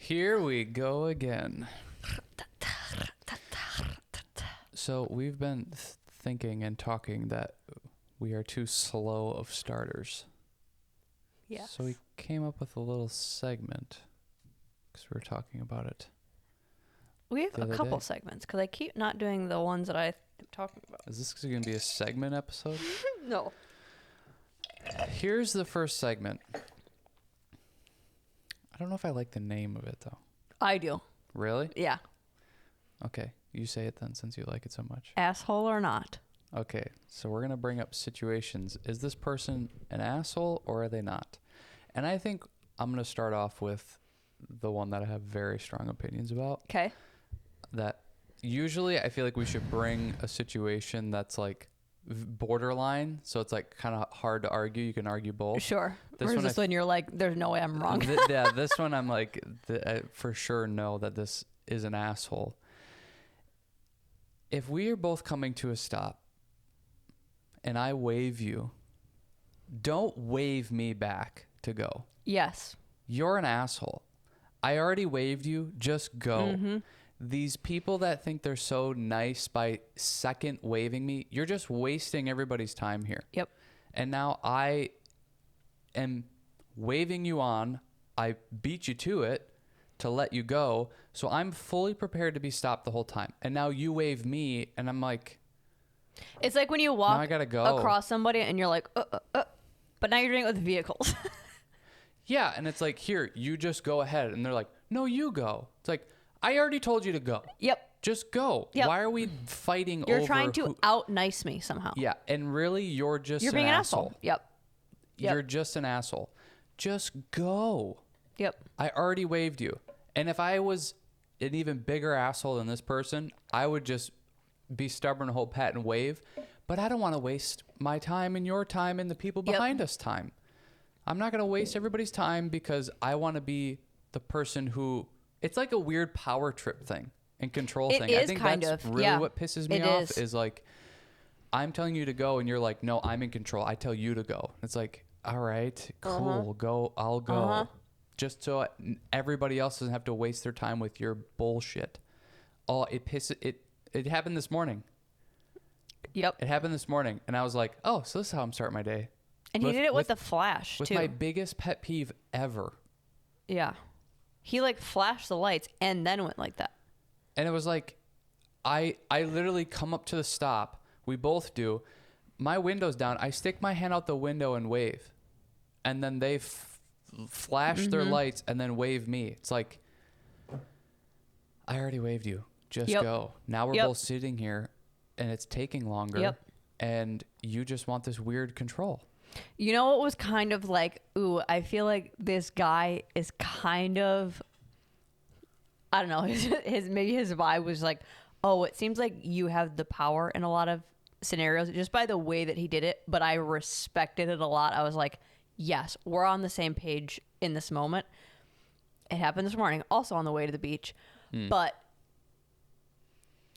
Here we go again. So we've been thinking and talking that we are too slow of starters. Yeah. So we came up with a little segment because we were talking about it. We have a couple segments because I keep not doing the ones that I'm talking about. Is this going to be a segment episode? No. Here's the first segment. I don't know if I like the name of it, though. I do. Really? Yeah. Okay. You say it then since you like it so much. Asshole or not? Okay. So we're going to bring up situations. Is this person an asshole or are they not? And I think I'm going to start off with the one that I have very strong opinions about. Okay. That usually I feel like we should bring a situation that's like borderline, so it's like kind of hard to argue. You can argue both. Sure. This Whereas one when you're like, there's no way I'm wrong. Yeah, this one I'm like, I for sure know that this is an asshole. If we are both coming to a stop and I wave you, don't wave me back to go. Yes. You're an asshole. I already waved you. Just go. Mm-hmm. These people that think they're so nice by second waving me, you're just wasting everybody's time here. Yep. And now I am waving you on. I beat you to it to let you go. So I'm fully prepared to be stopped the whole time. And now you wave me and I'm like, it's like when you walk now I gotta go. across somebody and you're like, but now you're doing it with vehicles. yeah. And it's like, here, you just go ahead. And they're like, no, you go. It's like, I already told you to go. Yep. Just go. Yep. Why are we fighting over? You're trying to out-nice me somehow. Yeah. And really, you're just You're being an asshole. Yep. You're just an asshole. Just go. Yep. I already waved you. And if I was an even bigger asshole than this person, I would just be stubborn, hold pat, and wave. But I don't want to waste my time and your time and the people behind us time. I'm not going to waste everybody's time because I want to be the person who... It's like a weird power trip thing and control thing. I think that's really what pisses me off is like, I'm telling you to go and you're like, no, I'm in control. I tell you to go. It's like, all right, cool, go, I'll go. Just so everybody else doesn't have to waste their time with your bullshit. Oh, it happened this morning. Yep. It happened this morning. And I was like, oh, so this is how I'm starting my day. And he did it with a flash, with too. With my biggest pet peeve ever. Yeah. He like flashed the lights and then went like that. And it was like, I literally come up to the stop. We both do. My window's down. I stick my hand out the window and wave. And then they flash their lights and then wave me. It's like, I already waved you. Just go. Now we're both sitting here and it's taking longer. Yep. And you just want this weird control. You know what was kind of like, ooh, I feel like this guy is kind of, I don't know, maybe his vibe was like, oh, it seems like you have the power in a lot of scenarios just by the way that he did it, but I respected it a lot. I was like, yes, we're on the same page in this moment. It happened this morning, also on the way to the beach, but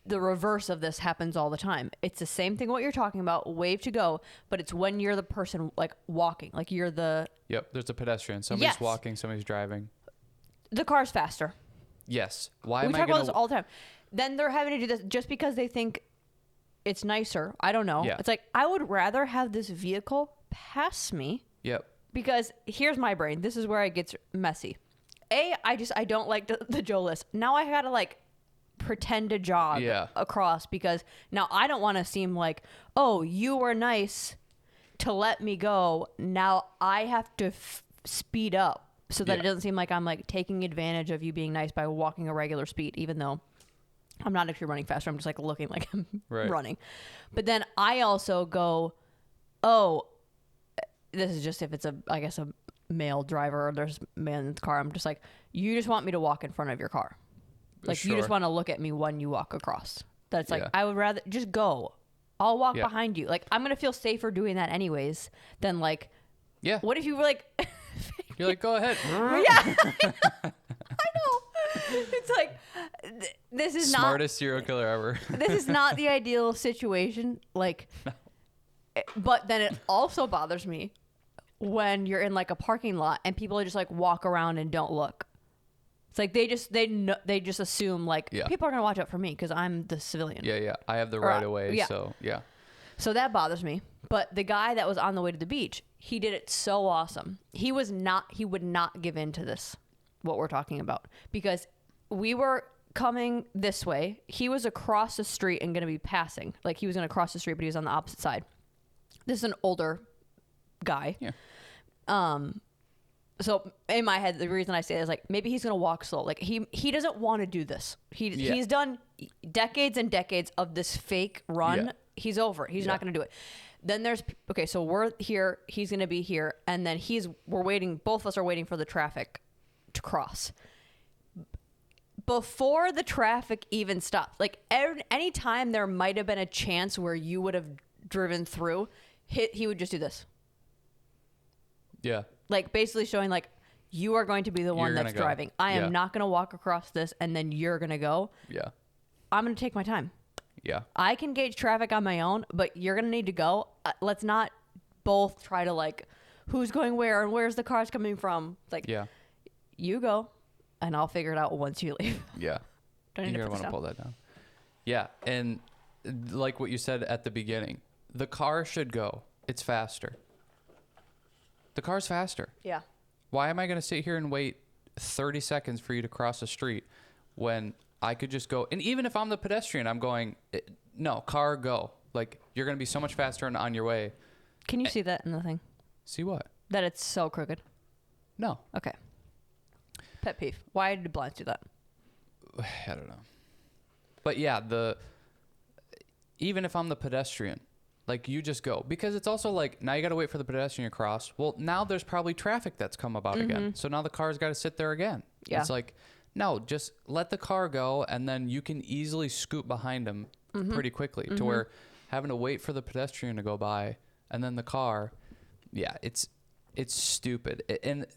the reverse of this happens all the time. It's the same thing what you're talking about, wave to go, but it's when you're the person like walking, like you're the... Yep, there's a pedestrian. Somebody's walking, somebody's driving. The car's faster. Yes. Why we am I talk gonna... about this all the time. Then they're having to do this just because they think it's nicer. I don't know. Yeah. It's like, I would rather have this vehicle pass me. Yep. Because here's my brain. This is where it gets messy. I don't like the Joe list. Now I gotta like pretend to jog across because now I don't want to seem like, oh, you were nice to let me go. Now I have to speed up so that it doesn't seem like I'm like taking advantage of you being nice by walking a regular speed, even though I'm not actually running faster. I'm just like looking like I'm running. But then I also go, oh, this is just if it's I guess a male driver or there's a man in the car. I'm just like, you just want me to walk in front of your car. Like, you just want to look at me when you walk across. That's like, I would rather just go. I'll walk behind you. Like, I'm going to feel safer doing that anyways than like, what if you were like... You're like, go ahead. Yeah. I know. It's like, this is Smartest serial killer ever. This is not the ideal situation. Like, but then it also bothers me when you're in like a parking lot and people just like walk around and don't look. It's like they just assume like people are gonna watch out for me because I'm the civilian. Yeah. I have the right of way. So yeah. So that bothers me. But the guy that was on the way to the beach, he did it so awesome. He would not give in to this, what we're talking about, because we were coming this way. He was across the street and going to be passing. Like he was going to cross the street, but he was on the opposite side. This is an older guy. Yeah. So in my head, the reason I say that is like, maybe he's going to walk slow. Like he doesn't want to do this. He's done decades and decades of this fake run. Yeah. He's over. He's not going to do it. Then so we're here. He's going to be here. And then we're waiting. Both of us are waiting for the traffic to cross. Before the traffic even stops, like any time there might have been a chance where you would have driven through, he would just do this. Yeah. Like basically showing like, you are going to be the one that's driving. I am not going to walk across this and then you're going to go. Yeah. I'm going to take my time. Yeah. I can gauge traffic on my own, but you're going to need to go. Let's not both try to like, who's going where and where's the cars coming from? Like, you go and I'll figure it out once you leave. Yeah. Don't need You're going to want to pull that down. Yeah. And like what you said at the beginning, the car should go. It's faster. The car's faster. Yeah. Why am I going to sit here and wait 30 seconds for you to cross the street when I could just go? And even if I'm the pedestrian, I'm going, no, car, go. Like, you're going to be so much faster and on your way. Can you see that in the thing? See what? That it's so crooked. No. Okay. Pet peeve. Why did blinds do that? I don't know. But yeah, even if I'm the pedestrian, like, you just go. Because it's also like, now you got to wait for the pedestrian to cross. Well, now there's probably traffic that's come about again. So now the car's got to sit there again. Yeah. It's like, no, just let the car go, and then you can easily scoot behind him pretty quickly to where having to wait for the pedestrian to go by and then the car, it's stupid. And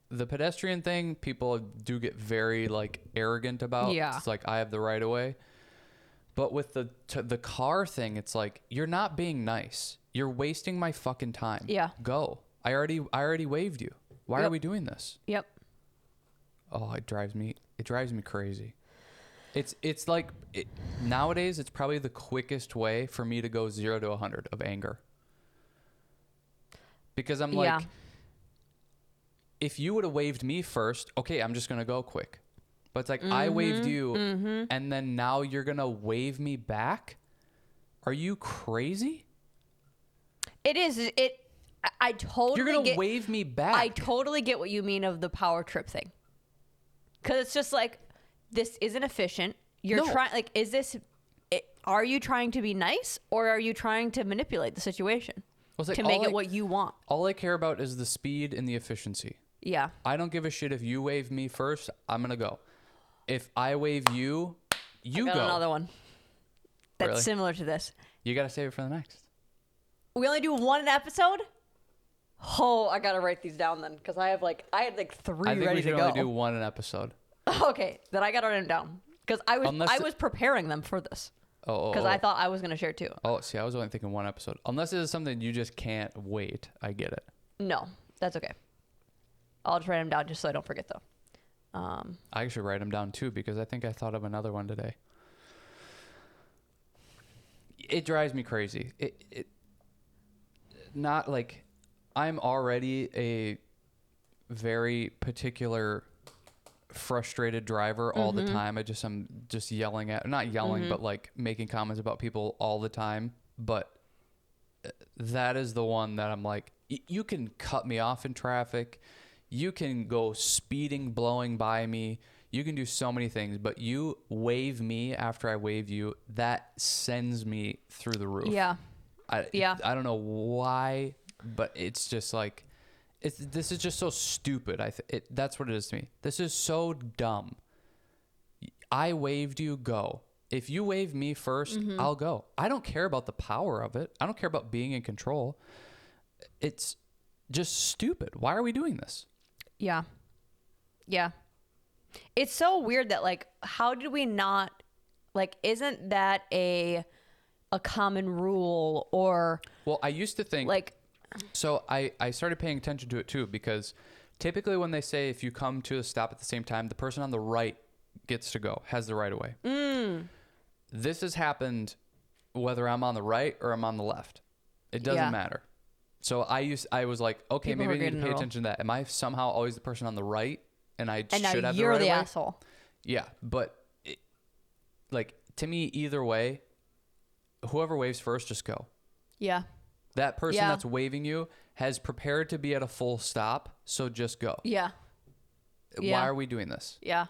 the pedestrian thing, people do get very like arrogant about. Yeah. It's like, I have the right of way. But with the car thing, it's like, you're not being nice. You're wasting my fucking time. Yeah. Go. I already waved you. Why are we doing this? Yep. Oh, it drives me crazy. It's like nowadays it's probably the quickest way for me to go 0 to 100 of anger. Because I'm like, if you would have waved me first, okay, I'm just going to go quick. But it's like, I waved you and then now you're going to wave me back? Are you crazy? It is. I totally You're going to wave me back. I totally get what you mean of the power trip thing. Because it's just like, this isn't efficient. You're trying, like, are you trying to be nice or are you trying to manipulate the situation to make it what you want? All I care about is the speed and the efficiency. Yeah. I don't give a shit if you wave me first. I'm going to go. If I wave you, you go. Another one that's similar to this. You got to save it for the next. We only do one episode? Oh, I got to write these down then because I had like 3 ready to go. I think we should only do one an episode. Okay, then I got to write them down because I was preparing them for this. Because I thought I was going to share too. Oh, see, I was only thinking one episode. Unless it is something you just can't wait. I get it. No, that's okay. I'll just write them down just so I don't forget though. I should write them down too because I think I thought of another one today. It drives me crazy. It not like I'm already a very particular frustrated driver all the time. I'm just yelling at, not yelling, but like making comments about people all the time. But that is the one that I'm like, you can cut me off in traffic. You can go speeding, blowing by me. You can do so many things, but you wave me after I wave you, that sends me through the roof. Yeah. I don't know why, but it's just like, this is just so stupid. That's what it is to me. This is so dumb. I waved you, go. If you wave me first, I'll go. I don't care about the power of it. I don't care about being in control. It's just stupid. Why are we doing this? Yeah. Yeah. It's so weird that like, how did we not, like, isn't that a common rule or? Well, I used to think like, so I started paying attention to it too, because Typically when they say if you come to a stop at the same time, the person on the right gets to go, has the right of way. This has happened whether I'm on the right or I'm on the left. It doesn't matter. So I was like, okay, People maybe I need to pay attention to that. Am I somehow always the person on the right and I should have the right of way? You're the asshole. Yeah, but like to me, either way, whoever waves first, just go. Yeah. That person that's waving you has prepared to be at a full stop, so just go. Yeah. Why are we doing this? Yeah.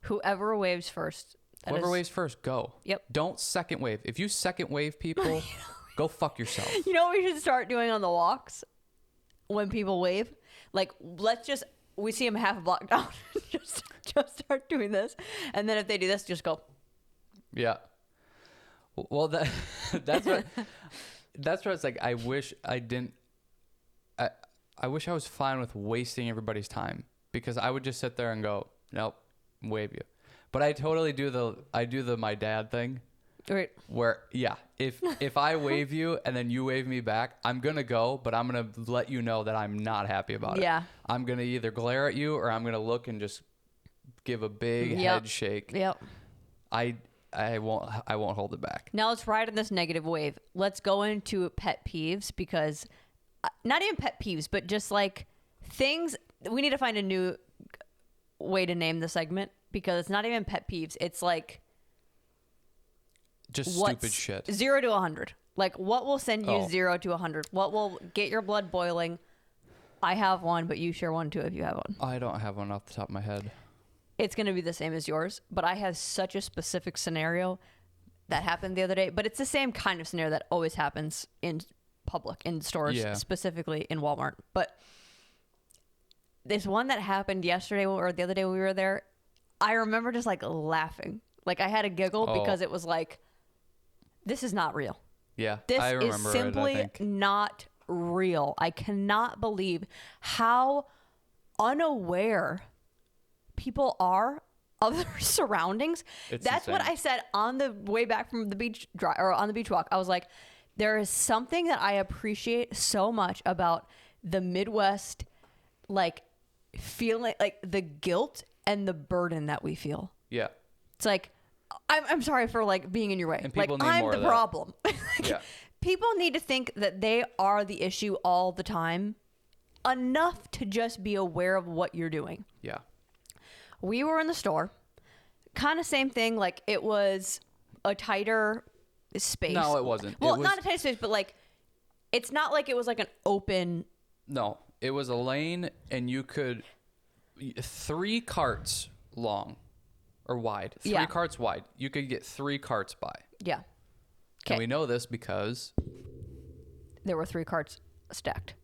Whoever waves first. Whoever waves first, go. Yep. Don't second wave. If you second wave people, go fuck yourself. You know what we should start doing on the walks when people wave? Like, we see them half a block down. just start doing this. And then if they do this, just go. Yeah. Well, that's what it's like. I wish I didn't. I wish I was fine with wasting everybody's time, because I would just sit there and go, nope, wave you. But I totally do the my dad thing. Right. Where, if I wave you and then you wave me back, I'm going to go, but I'm going to let you know that I'm not happy about it. Yeah. I'm going to either glare at you or I'm going to look and just give a big head shake. Yep. I won't hold it back. Now let's ride on this negative wave. Let's go into pet peeves, because not even pet peeves, but just like things. We need to find a new way to name the segment, because it's not even pet peeves. It's like just stupid shit. 0 to 100. Like, what will send you 0 to 100? What will get your blood boiling? I have one, but you share one too if you have one. I don't have one off the top of my head. It's going to be the same as yours, but I have such a specific scenario that happened the other day. But it's the same kind of scenario that always happens in public, in stores, specifically in Walmart. But there's one that happened yesterday or the other day when we were there. I remember just like laughing. Like, I had a giggle because it was like, this is not real. Yeah, this is simply not real. I cannot believe how unaware people are of their surroundings. That's insane. What I said on the way back from the beach on the beach walk. I was like, there is something that I appreciate so much about the Midwest, like feeling like the guilt and the burden that we feel. Yeah. It's like, I'm sorry for like being in your way. And like, I'm the problem. Yeah. People need to think that they are the issue all the time, enough to just be aware of what you're doing. Yeah. We were in the store, kind of same thing. Like, it was a tighter space. No, it wasn't. Well, not a tight space, but like, it's not like it was like an open. No, it was a lane, and you could 3 carts long or wide. 3 carts wide. You could get 3 carts by. Yeah. And we know this because there were 3 carts stacked.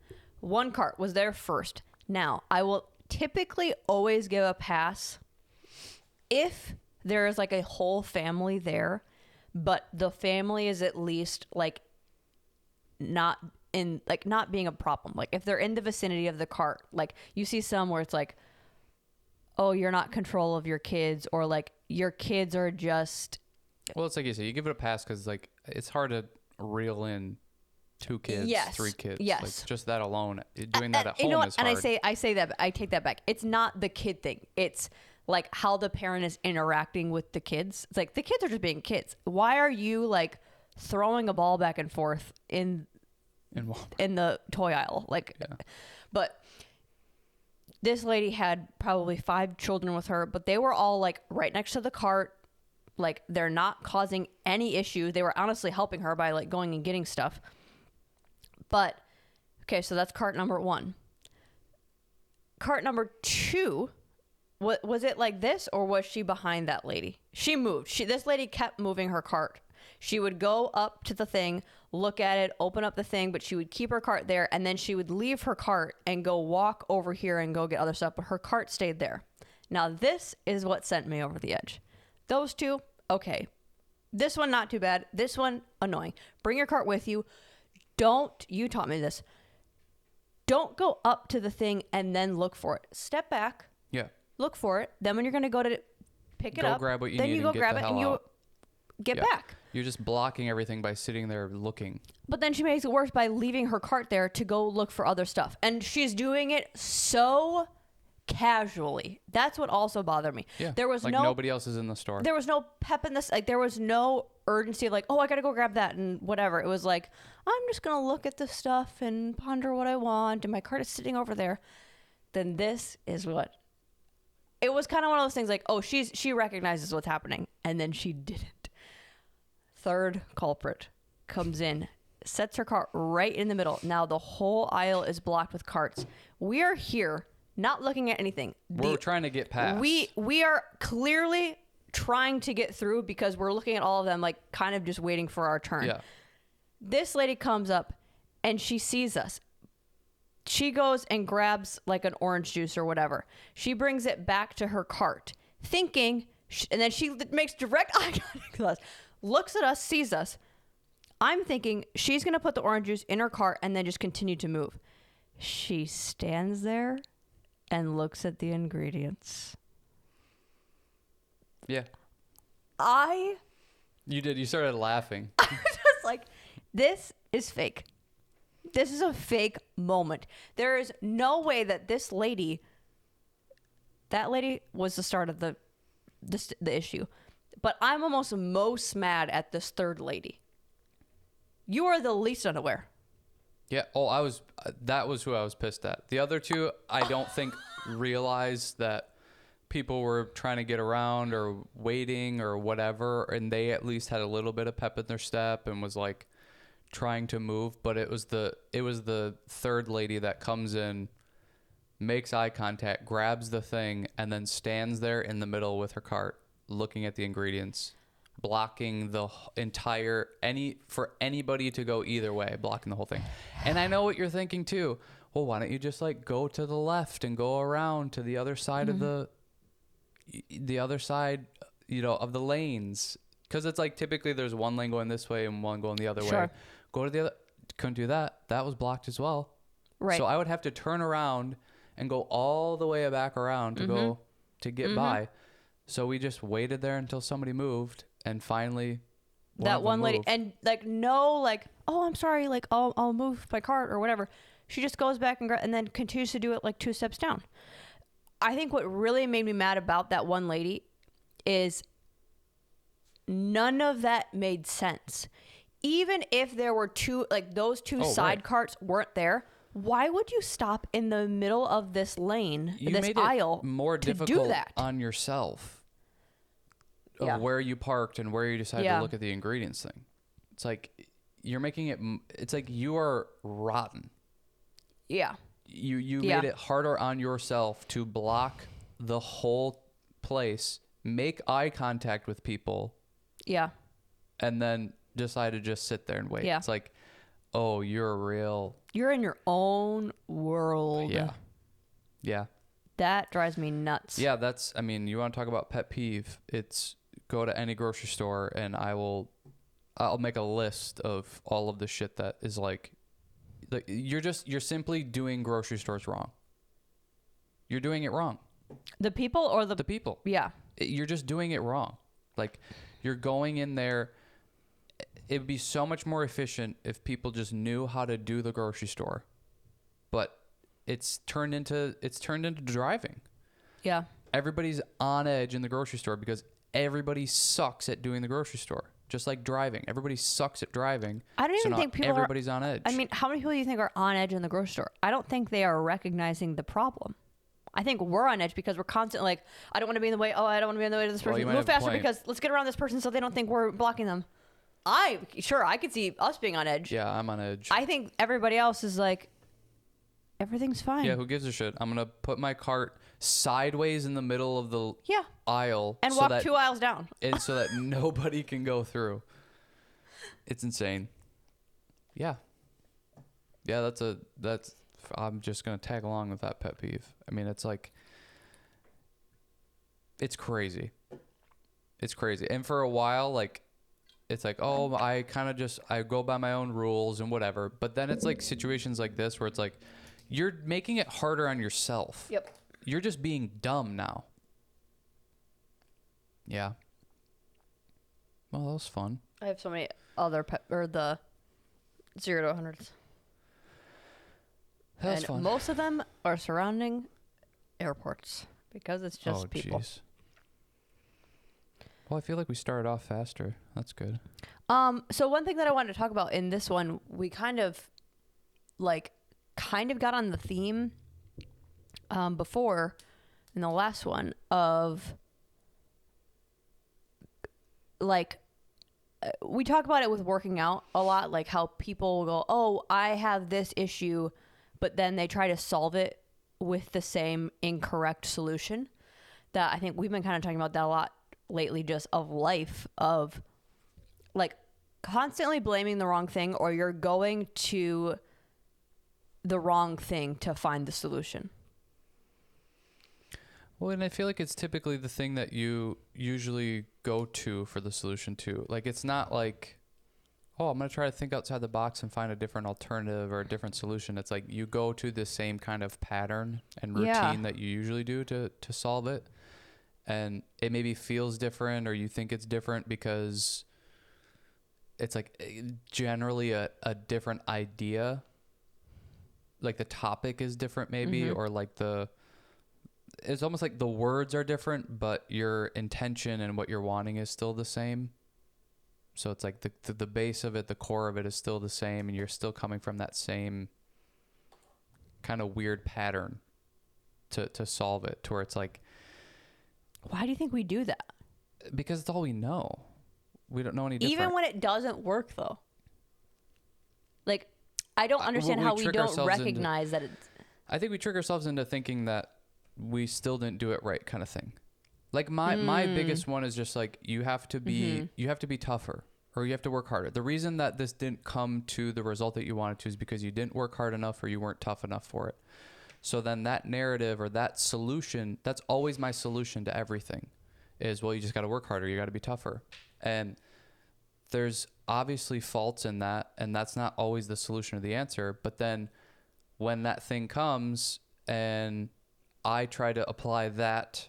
1 cart was there first. Now, I will typically always give a pass if there is like a whole family there, but the family is at least like not being a problem. Like, if they're in the vicinity of the cart, like you see some where it's like, oh, you're not control of your kids, or like your kids are just. Well, it's like you said, you give it a pass because like it's hard to reel in 2 kids, 3 kids. Yes. Like, just that alone, doing that at home is hard. And I say that, but I take that back. It's not the kid thing. It's like how the parent is interacting with the kids. It's like the kids are just being kids. Why are you like throwing a ball back and forth in the toy aisle? Like, but this lady had probably 5 children with her, but they were all like right next to the cart. Like, they're not causing any issue. They were honestly helping her by like going and getting stuff. But okay, so that's cart number 1. Cart number 2, was it like this, or was she behind that lady? She moved. This lady kept moving her cart. She would go up to the thing, look at it, open up the thing, but she would keep her cart there, and then she would leave her cart and go walk over here and go get other stuff, but her cart stayed there. Now, this is what sent me over the edge. Those 2, okay. This one, not too bad. This one, annoying. Bring your cart with you. You taught me this. Don't go up to the thing and then look for it. Step back. Yeah. Look for it. Then when you're going to go to pick it up, grab what you then need you go and grab it and you get back. You're just blocking everything by sitting there looking. But then she makes it worse by leaving her cart there to go look for other stuff. And she's doing it so casually. That's what also bothered me. Yeah. There was like nobody else is in the store. There was no pep in this. Like, there was no urgency of like, oh, I got to go grab that and whatever. It was like, I'm just going to look at this stuff and ponder what I want. And my cart is sitting over there. Then this is what. It was kind of one of those things like, oh, she recognizes what's happening. And then she didn't. Third culprit comes in, sets her cart right in the middle. Now the whole aisle is blocked with carts. We are here not looking at anything. We're trying to get past. We are clearly trying to get through because we're looking at all of them like kind of just waiting for our turn. Yeah. This lady comes up and she sees us. She goes and grabs like an orange juice or whatever. She brings it back to her cart, thinking, and then she makes direct eye contact with us, looks at us, sees us. I'm thinking she's going to put the orange juice in her cart and then just continue to move. She stands there and looks at the ingredients. Yeah. You started laughing. I was just like, this is fake. This is a fake moment. There is no way that that lady was the start of the issue. But I'm almost most mad at this third lady. You are the least unaware. Yeah. Oh, that was who I was pissed at. The other two, I don't think realized that people were trying to get around or waiting or whatever. And they at least had a little bit of pep in their step and was like trying to move. But it was the third lady that comes in, makes eye contact, grabs the thing, and then stands there in the middle with her cart, looking at the ingredients, blocking the entire for anybody to go either way, blocking the whole thing. And I know what you're thinking too. Well, why don't you just like go to the left and go around to the other side of the other side, of the lanes? Because it's like typically there's one lane going this way and one going the other way. Go to the other. Couldn't do that. That was blocked as well. Right. So I would have to turn around and go all the way back around to get by. So we just waited there until somebody moved, and finally that one lady moved. And oh, I'm sorry, like I'll move my cart or whatever. She just goes back and then continues to do it like 2 steps down. I think what really made me mad about that one lady is none of that made sense. Even if there were those two side carts weren't there, why would you stop in the middle of this lane, this aisle, more to difficult do that on yourself? Of where you parked and where you decided to look at the ingredients thing. It's like you're making it's like you are rotten. Yeah. You made it harder on yourself to block the whole place, make eye contact with people. Yeah. And then decide to just sit there and wait. Yeah. It's like, oh, you're in your own world. Yeah. Yeah. That drives me nuts. Yeah, you want to talk about pet peeve? It's go to any grocery store and I'll make a list of all of the shit that is like you're simply doing grocery stores wrong. You're doing it wrong. The people or the people. Yeah. You're just doing it wrong. Like you're going in there. It'd be so much more efficient if people just knew how to do the grocery store. But it's turned into driving. Yeah. Everybody's on edge in the grocery store because everybody sucks at doing the grocery store. Just like driving. Everybody sucks at driving. I don't even think everybody's on edge. I mean, how many people do you think are on edge in the grocery store? I don't think they are recognizing the problem. I think we're on edge because we're constantly like, I don't want to be in the way. Oh, I don't want to be in the way to this person. Move faster because let's get around this person so they don't think we're blocking them. I could see us being on edge. Yeah, I'm on edge. I think everybody else is like, everything's fine. Yeah, who gives a shit? I'm going to put my cart sideways in the middle of the aisle. And walk 2 aisles down. And so that nobody can go through. It's insane. Yeah. Yeah, I'm just going to tag along with that pet peeve. I mean, it's like, it's crazy. It's crazy. And for a while, like, it's like, oh, I go by my own rules and whatever. But then it's like situations like this where it's like, you're making it harder on yourself. Yep. You're just being dumb now. Yeah. Well, that was fun. I have so many other or the 0 to 100s. That's fun. Most of them are surrounding airports because it's just people. Geez. Well, I feel like we started off faster. That's good. So one thing that I wanted to talk about in this one, we kind of got on the theme before in the last one of we talk about it with working out a lot, like how people will go, oh, I have this issue, but then they try to solve it with the same incorrect solution. That I think we've been kind of talking about that a lot lately, just of life, of like constantly blaming the wrong thing, or you're going to the wrong thing to find the solution. Well, and I feel like it's typically the thing that you usually go to for the solution to. Like, it's not like, oh, I'm going to try to think outside the box and find a different alternative or a different solution. It's like you go to the same kind of pattern and routine that you usually do to solve it. And it maybe feels different, or you think it's different because it's like generally a different idea. Like the topic is different maybe, or like it's almost like the words are different, but your intention and what you're wanting is still the same. So it's like the base of it, the core of it is still the same, and you're still coming from that same kind of weird pattern to solve it, to where it's like, why do you think we do that? Because it's all we know. We don't know any different. Even when it doesn't work, though. Like, I don't understand how we don't recognize that it's... I think we trick ourselves into thinking that we still didn't do it right, kind of thing. Like my biggest one is just like, you have to be tougher, or you have to work harder. The reason that this didn't come to the result that you wanted to is because you didn't work hard enough, or you weren't tough enough for it. So then that narrative or that solution, that's always my solution to everything, is, well, you just got to work harder. You got to be tougher. And there's obviously faults in that, and that's not always the solution or the answer. But then when that thing comes and I try to apply that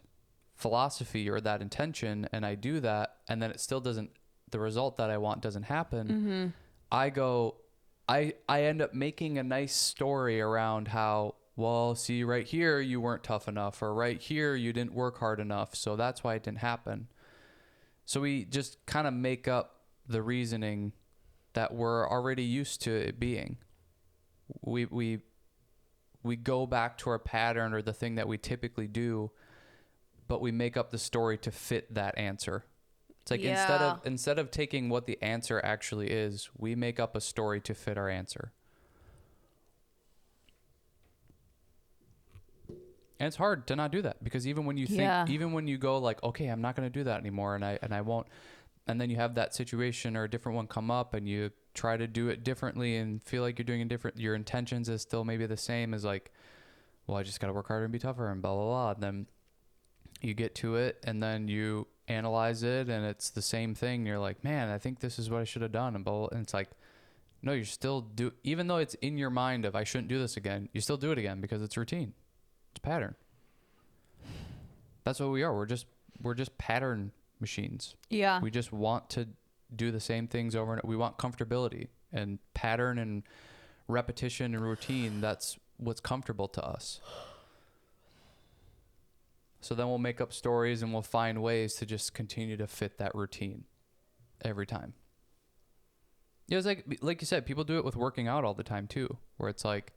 philosophy or that intention, and I do that, and then it still doesn't, the result that I want doesn't happen, I end up making a nice story around how, well, see, right here, you weren't tough enough, or right here, you didn't work hard enough, so that's why it didn't happen. So we just kind of make up the reasoning that we're already used to it being. We go back to our pattern or the thing that we typically do, but we make up the story to fit that answer. It's like instead of taking what the answer actually is, we make up a story to fit our answer. And it's hard to not do that, because even when you think, even when you go like, okay, I'm not going to do that anymore, and I won't, and then you have that situation or a different one come up, and you try to do it differently and feel like you're doing it different, your intentions is still maybe the same as like, well, I just got to work harder and be tougher and blah, blah, blah. And then you get to it, and then you analyze it, and it's the same thing. You're like, man, I think this is what I should have done. And blah, blah. And it's like, no, you still do, even though it's in your mind of, I shouldn't do this again, you still do it again because it's routine. It's pattern. That's what we are. We're just pattern machines. Yeah. We just want to do the same things over and we want comfortability, and pattern and repetition and routine. That's what's comfortable to us. So then we'll make up stories and we'll find ways to just continue to fit that routine every time. Yeah, it's like you said, people do it with working out all the time too, where it's like,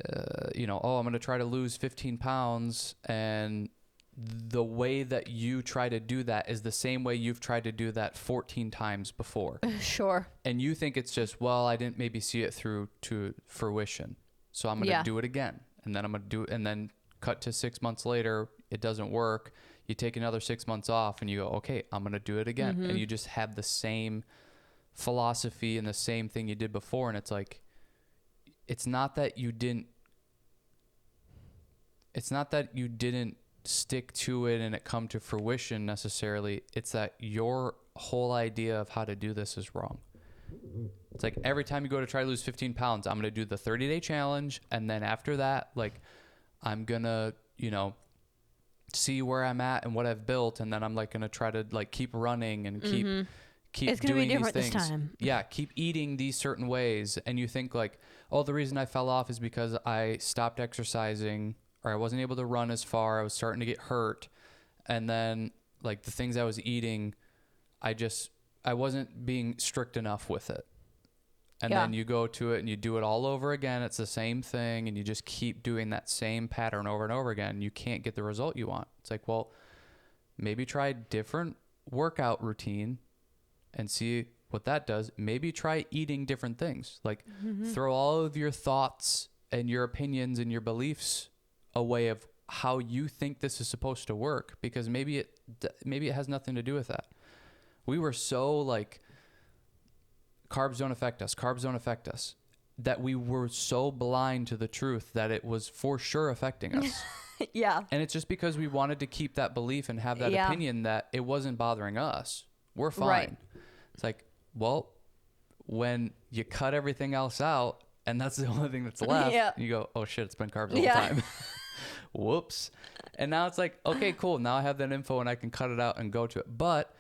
oh, I'm going to try to lose 15 pounds. And the way that you try to do that is the same way you've tried to do that 14 times before. Sure. And you think it's just, well, I didn't maybe see it through to fruition, so I'm going to do it again. And then I'm going to do it. And then cut to 6 months later, it doesn't work. You take another 6 months off and you go, okay, I'm going to do it again. Mm-hmm. And you just have the same philosophy and the same thing you did before. And it's like, it's not that you didn't stick to it and it come to fruition necessarily. It's that your whole idea of how to do this is wrong. It's like every time you go to try to lose 15 pounds, I'm going to do the 30-day challenge. And then after that, like, I'm going to, see where I'm at and what I've built. And then I'm like going to try to like keep running and keep doing these things. This time. Yeah, keep eating these certain ways, and you think like, oh, the reason I fell off is because I stopped exercising, or I wasn't able to run as far. I was starting to get hurt, and then like the things I was eating, I wasn't being strict enough with it. And then you go to it and you do it all over again. It's the same thing, and you just keep doing that same pattern over and over again. You can't get the result you want. It's like, well, maybe try a different workout routine and see what that does. Maybe try eating different things. Like throw all of your thoughts and your opinions and your beliefs away of how you think this is supposed to work, because maybe it has nothing to do with that. We were so like, carbs don't affect us, that we were so blind to the truth that it was for sure affecting us. Yeah. And it's just because we wanted to keep that belief and have that opinion that it wasn't bothering us. We're fine. Right. It's like, well, when you cut everything else out and that's the only thing that's left, you go, oh shit, it's been carbs all the time. Whoops. And now it's like, okay, cool. Now I have that info and I can cut it out and go to it. But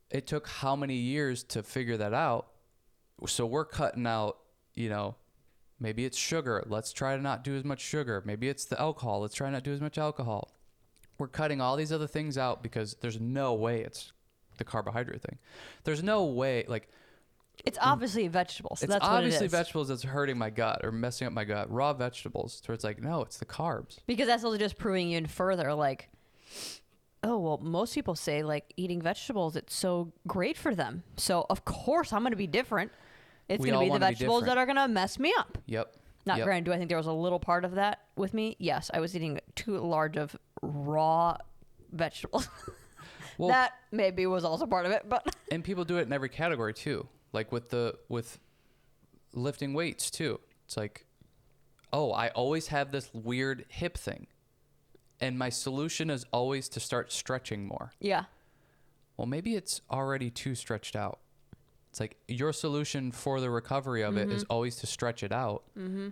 it took how many years to figure that out? So we're cutting out, maybe it's sugar. Let's try to not do as much sugar. Maybe it's the alcohol. Let's try not to do as much alcohol. We're cutting all these other things out because there's no way it's the carbohydrate thing. There's no way, like... It's obviously vegetables. So that's what it is. It's obviously vegetables that's hurting my gut or messing up my gut. Raw vegetables. So it's like, no, it's the carbs. Because that's also just proving you in further, like... Oh, well, most people say, like, eating vegetables, it's so great for them. So, of course, I'm going to be different. It's going to be the vegetables that are going to mess me up. Yep. Granted, do I think there was a little part of that with me? Yes, I was eating too large of raw vegetables. Well, that maybe was also part of it, but... And people do it in every category, too. Like, with lifting weights, too. It's like, oh, I always have this weird hip thing. And my solution is always to start stretching more. Yeah. Well, maybe it's already too stretched out. It's like your solution for the recovery of it is always to stretch it out. Mm-hmm.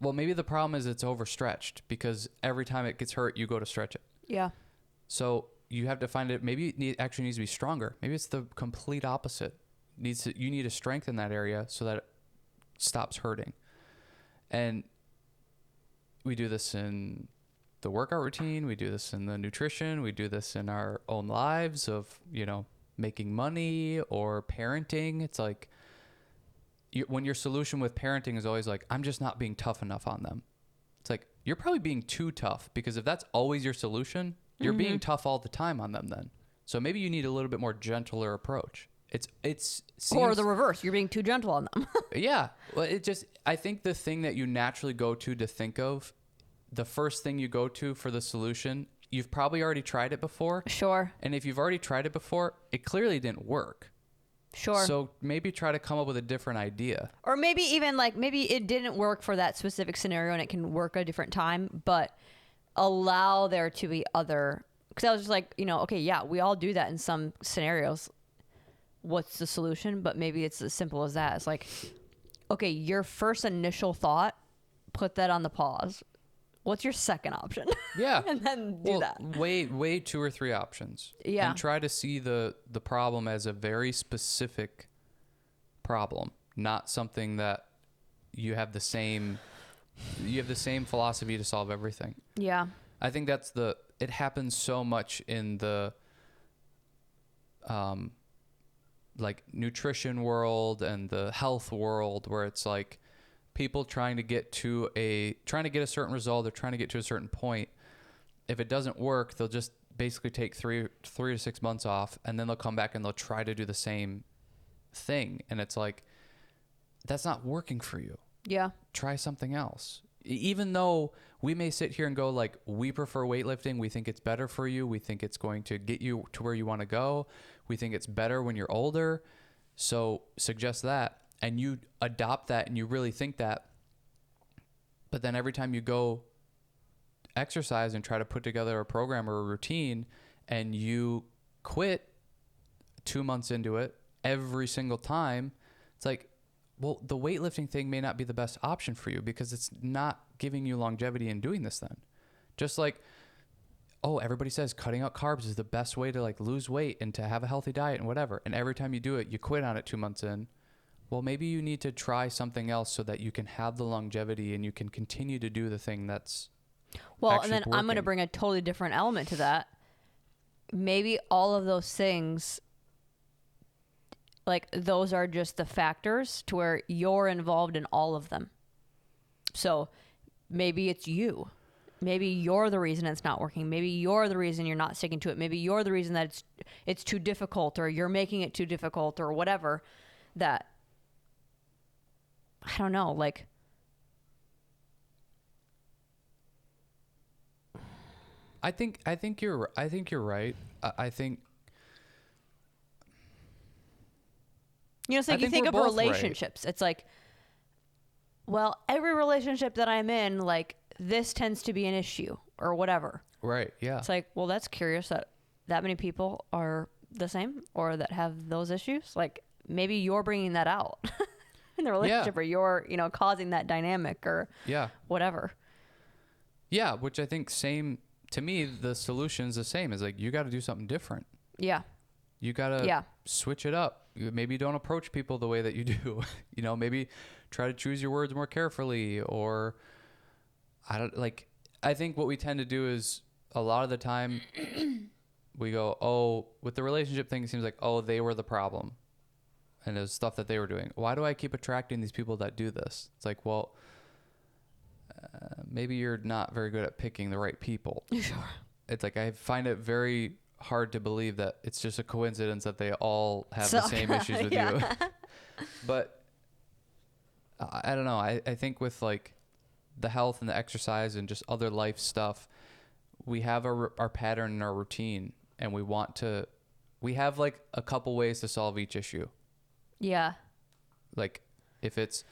Well, maybe the problem is it's overstretched because every time it gets hurt, you go to stretch it. Yeah. So you have to find it. Maybe it actually needs to be stronger. Maybe it's the complete opposite. You need to strengthen that area so that it stops hurting. And we do this in the workout routine, we do this in the nutrition, we do this in our own lives of, making money or parenting. It's like when your solution with parenting is always like, I'm just not being tough enough on them. It's like, you're probably being too tough, because if that's always your solution, you're being tough all the time on them then. So maybe you need a little bit more gentler approach. Seems, or the reverse, you're being too gentle on them. Yeah. Well, I think the thing that you naturally go to think of, the first thing you go to for the solution, you've probably already tried it before. Sure. And if you've already tried it before, it clearly didn't work. Sure. So maybe try to come up with a different idea. Or maybe even maybe it didn't work for that specific scenario and it can work a different time, but allow there to be other... Because I was just like, okay, yeah, we all do that in some scenarios. What's the solution? But maybe it's as simple as that. It's like, okay, your first initial thought, put that on the pause. What's your second option? Yeah. And then do that. Weigh 2 or 3 options. Yeah. And try to see the problem as a very specific problem, not something that you have the same philosophy to solve everything. Yeah. I think it happens so much in the like nutrition world and the health world, where it's like people trying to get a certain result, they're trying to get to a certain point. If it doesn't work, they'll just basically take 3 to 6 months off, and then they'll come back and they'll try to do the same thing. And it's like, that's not working for you. Yeah. Try something else. Even though we may sit here and go like, we prefer weightlifting, we think it's better for you, we think it's going to get you to where you want to go, we think it's better when you're older, so suggest that, and you adopt that and you really think that. But then every time you go exercise and try to put together a program or a routine, and you quit 2 months into it every single time, it's like, well, the weightlifting thing may not be the best option for you because it's not giving you longevity in doing this then. Just like oh, everybody says cutting out carbs is the best way to like lose weight and to have a healthy diet and whatever. And every time you do it, you quit on it 2 months in. Well, maybe you need to try something else so that you can have the longevity and you can continue to do the thing that's well, and then working. I'm going to bring a totally different element to that. Maybe all of those things, like those are just the factors to where you're involved in all of them. So maybe it's you. Maybe you're the reason it's not working. Maybe you're the reason you're not sticking to it. Maybe you're the reason that it's too difficult, or you're making it too difficult, or whatever. That, I don't know, like, I think you're right. I think, you know, it's like you think of relationships. Right. It's like, well, every relationship that I'm in, like, this tends to be an issue or whatever. Right. Yeah. It's like, well, that's curious that many people are the same or that have those issues. Like, maybe you're bringing that out in the relationship, or you're, you know, causing that dynamic or whatever. Yeah. Which I think to me, the solution is the same. Is like, you got to do something different. Yeah. You got to switch it up. Maybe don't approach people the way that you do. You know, maybe try to choose your words more carefully, or I think what we tend to do is a lot of the time we go, oh, with the relationship thing, it seems like, oh, they were the problem. And it was stuff that they were doing. Why do I keep attracting these people that do this? It's like, well, maybe you're not very good at picking the right people. Sure. It's like, I find it very hard to believe that it's just a coincidence that they all have the same issues with you. But I don't know. I think with like the health and the exercise and just other life stuff, we have our pattern and our routine, and we have like a couple ways to solve each issue. Yeah. Like if it's,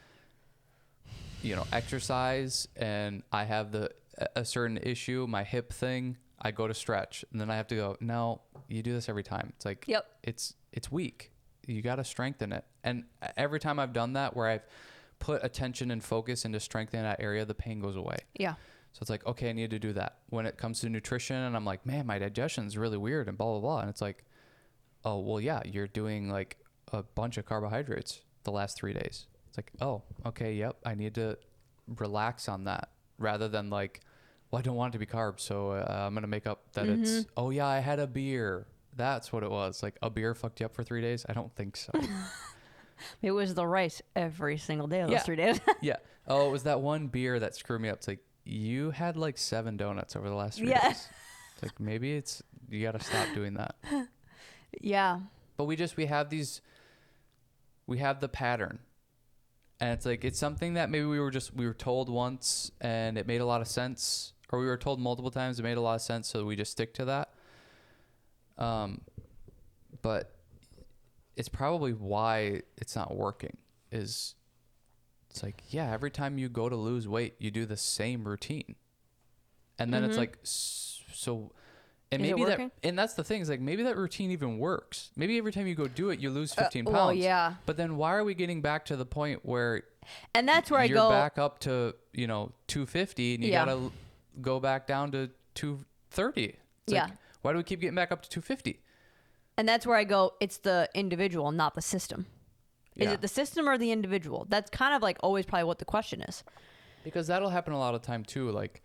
you know, exercise and I have a certain issue, my hip thing, I go to stretch, and then I have to go, no, you do this every time. It's like, it's weak. You got to strengthen it. And every time I've done that, where I've put attention and focus into strengthening that area, the pain goes away. Yeah. So it's like, okay, I need to do that. When it comes to nutrition and I'm like, man, my digestion is really weird and blah, blah, blah. And it's like, oh, well, yeah, you're doing like a bunch of carbohydrates the last 3 days. It's like, oh, okay, yep, I need to relax on that, rather than like, well, I don't want it to be carbs, so I'm going to make up that it's, oh yeah, I had a beer. That's what it was. Like, a beer fucked you up for 3 days? I don't think so. It was the rice every single day of those 3 days. Yeah. Oh, it was that one beer that screwed me up. It's like, you had like 7 donuts over the last 3 days. It's like, maybe you got to stop doing that. Yeah. But we have the pattern. And it's like, it's something that maybe we were told once and it made a lot of sense, or we were told multiple times, it made a lot of sense, so we just stick to that. But it's probably why it's not working. It's like, yeah, every time you go to lose weight, you do the same routine. And then it's like, so, and is maybe and that's the thing, is like, maybe that routine even works. Maybe every time you go do it, you lose 15 pounds. Well, yeah. But then why are we getting back to the point where, and that's where you're back up to, 250 and you got to go back down to 230. It's like, why do we keep getting back up to 250? And that's where I go, it's the individual, not the system. Is it the system or the individual? That's kind of like always probably what the question is. Because that'll happen a lot of time too. Like,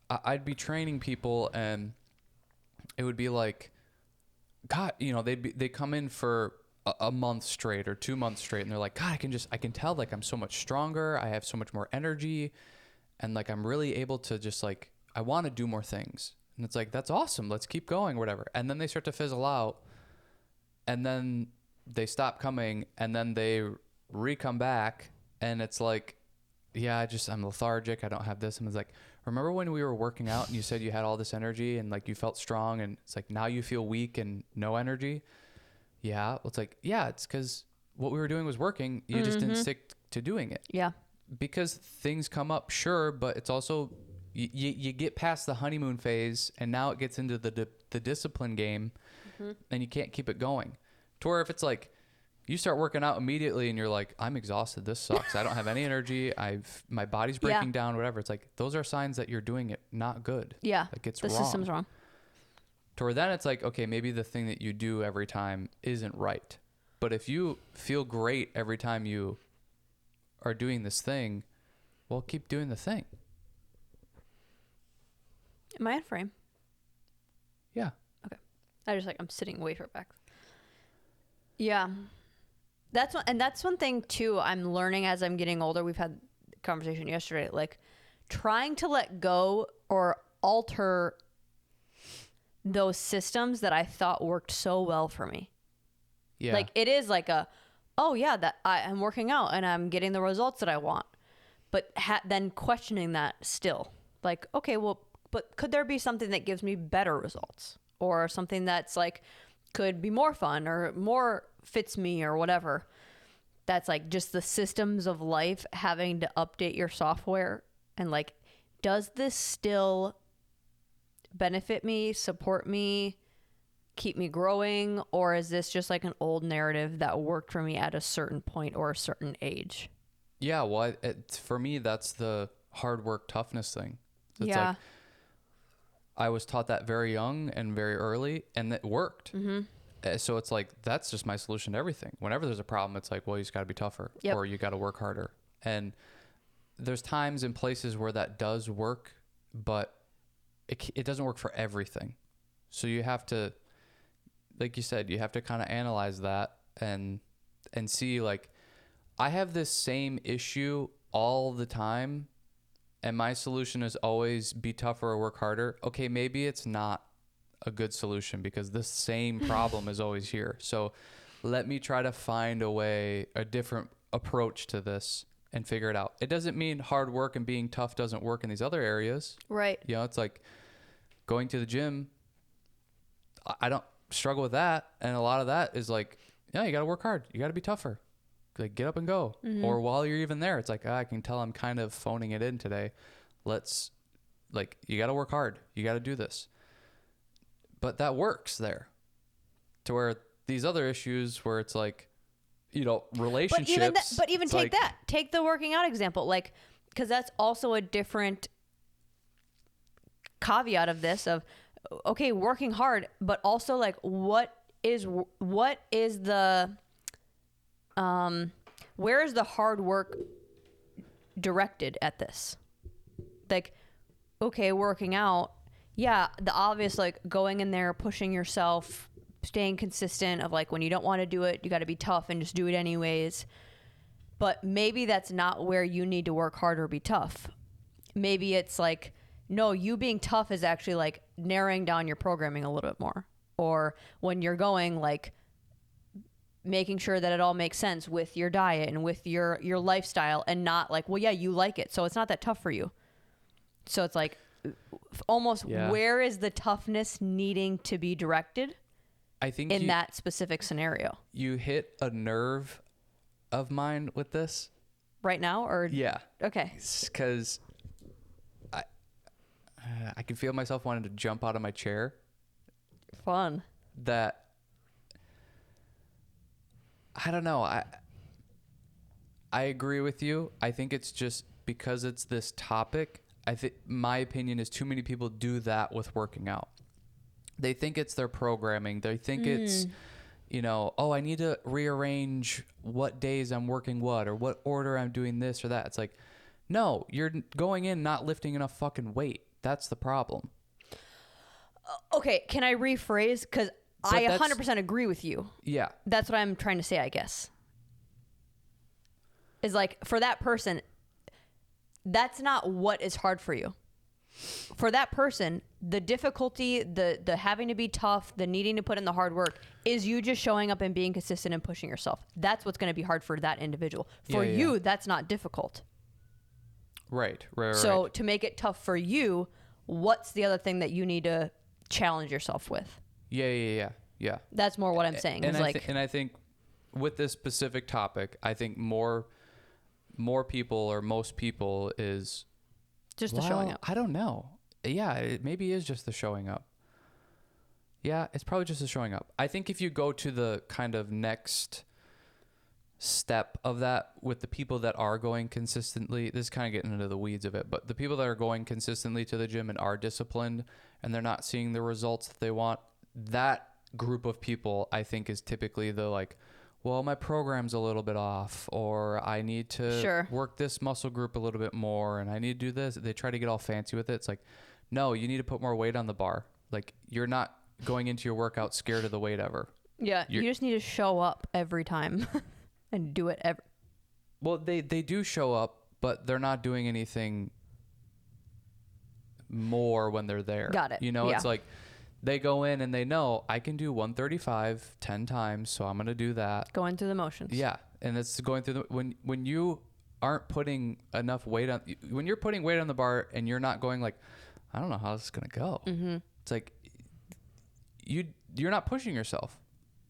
I'd be training people and it would be like, God, they come in for a month straight or 2 months straight, and they're like, God, I can tell, like, I'm so much stronger. I have so much more energy, and like, I'm really able to just like, I want to do more things. And it's like, that's awesome. Let's keep going, whatever. And then they start to fizzle out, and then they stop coming, and then they re-come back, and it's like, yeah, I'm lethargic. I don't have this. And it's like, remember when we were working out and you said you had all this energy and like you felt strong, and it's like, now you feel weak and no energy? Yeah. Well, it's like, yeah, it's because what we were doing was working. You just didn't stick to doing it. Yeah. Because things come up, sure, but it's also, you get past the honeymoon phase, and now it gets into the discipline game, and you can't keep it going. To where if it's like, You start working out immediately and you're like, I'm exhausted. This sucks. I don't have any energy. My body's breaking down, whatever. It's like, those are signs that you're doing it not good. Yeah. Like it's the wrong. system's wrong. To where then it's like, okay, maybe the thing that you do every time isn't right. But if you feel great every time you are doing this thing, well, keep doing the thing. Am I in frame? Yeah. Okay. I'm sitting way far back. Yeah. That's one thing too I'm learning as I'm getting older. We've had a conversation yesterday, like trying to let go or alter those systems that I thought worked so well for me. Yeah. Like it is like that I'm working out and I'm getting the results that I want. But then questioning that still, like, okay, well, but could there be something that gives me better results, or something that's like could be more fun or more fits me or whatever? That's like just the systems of life having to update your software. And like, does this still benefit me, support me, keep me growing? Or is this just like an old narrative that worked for me at a certain point or a certain age? Yeah. Well, for me, that's the hard work toughness thing. It's like, I was taught that very young and very early, and it worked. Mm-hmm. So it's like, that's just my solution to everything. Whenever there's a problem, it's like, well, you just got to be tougher, or you got to work harder. And there's times and places where that does work, but it doesn't work for everything. So you have to, like you said, you have to kind of analyze that and see, like, I have this same issue all the time, and my solution is always be tougher or work harder. Okay, maybe it's not a good solution because this same problem is always here. So let me try to find a different approach to this and figure it out. It doesn't mean hard work and being tough doesn't work in these other areas. Right. You know, it's like going to the gym. I don't struggle with that. And a lot of that is like, yeah, you got to work hard. You got to be tougher. Like, get up and go. Mm-hmm. Or while you're even there, it's like, I can tell I'm kind of phoning it in today. You got to work hard. You got to do this. But that works there. To where these other issues where it's like, you know, relationships. But even take that. Take the working out example. Like, because that's also a different caveat of this of, okay, working hard, but also like, what is the, where is the hard work directed at this? Like, okay, working out. Yeah. The obvious, like going in there, pushing yourself, staying consistent of like, when you don't want to do it, you got to be tough and just do it anyways. But maybe that's not where you need to work hard or be tough. Maybe it's like, no, you being tough is actually like narrowing down your programming a little bit more. Or when you're going, like making sure that it all makes sense with your diet and with your lifestyle, and not like, well, yeah, you like it, so it's not that tough for you. So it's like almost where is the toughness needing to be directed? I think in that specific scenario. You hit a nerve of mine with this. Right now, or? Yeah. Okay. Because I can feel myself wanting to jump out of my chair. Fun. That, I don't know. I agree with you. I think it's just because it's this topic. I think my opinion is too many people do that with working out. They think it's their programming. They think it's, you know, oh, I need to rearrange what days I'm working what, or what order I'm doing this or that. It's like, no, you're going in not lifting enough fucking weight. That's the problem. Okay, can I rephrase? Because I 100% agree with you. Yeah. That's what I'm trying to say, I guess. Is like, for that person, that's not what is hard for you. For that person, the difficulty, the having to be tough, the needing to put in the hard work is you just showing up and being consistent and pushing yourself. That's what's going to be hard for that individual. For you, that's not difficult. Right. So to make it tough for you, what's the other thing that you need to challenge yourself with? Yeah. That's more what I'm saying. And I think with this specific topic, I think more people or most people is just the showing up. I don't know. Yeah, it maybe is just the showing up. Yeah, it's probably just the showing up. I think if you go to the kind of next step of that with the people that are going consistently. This is kind of getting into the weeds of it, but the people that are going consistently to the gym and are disciplined and they're not seeing the results that they want, that group of people I think is typically the like, well, my program's a little bit off, or I need to work this muscle group a little bit more, and I need to do this. They try to get all fancy with it. It's like, no, you need to put more weight on the bar. Like, you're not going into your workout scared of the weight ever. Yeah, you just need to show up every time and do it every. Well, they do show up, but they're not doing anything more when they're there. Got it. You know, it's like they go in and they know I can do 135 10 times, so I'm going to do that. Going through the motions. Yeah, and it's going through the when you aren't putting enough weight on, when you're putting weight on the bar and you're not going like, I don't know how this is going to go. Mm-hmm. It's like you're not pushing yourself.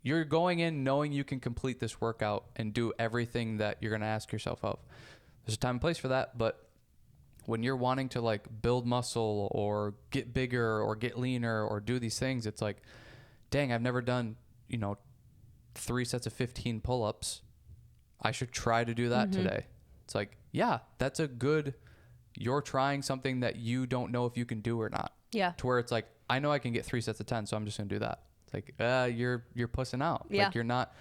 You're going in knowing you can complete this workout and do everything that you're going to ask yourself of. There's a time and place for that, but when you're wanting to like build muscle or get bigger or get leaner or do these things, it's like, dang, I've never done, 3 sets of 15 pull-ups. I should try to do that today. It's like, yeah, that's a good, you're trying something that you don't know if you can do or not. Yeah. To where it's like, I know I can get 3 sets of 10, so I'm just going to do that. It's like, you're pussing out. Yeah. Like you're not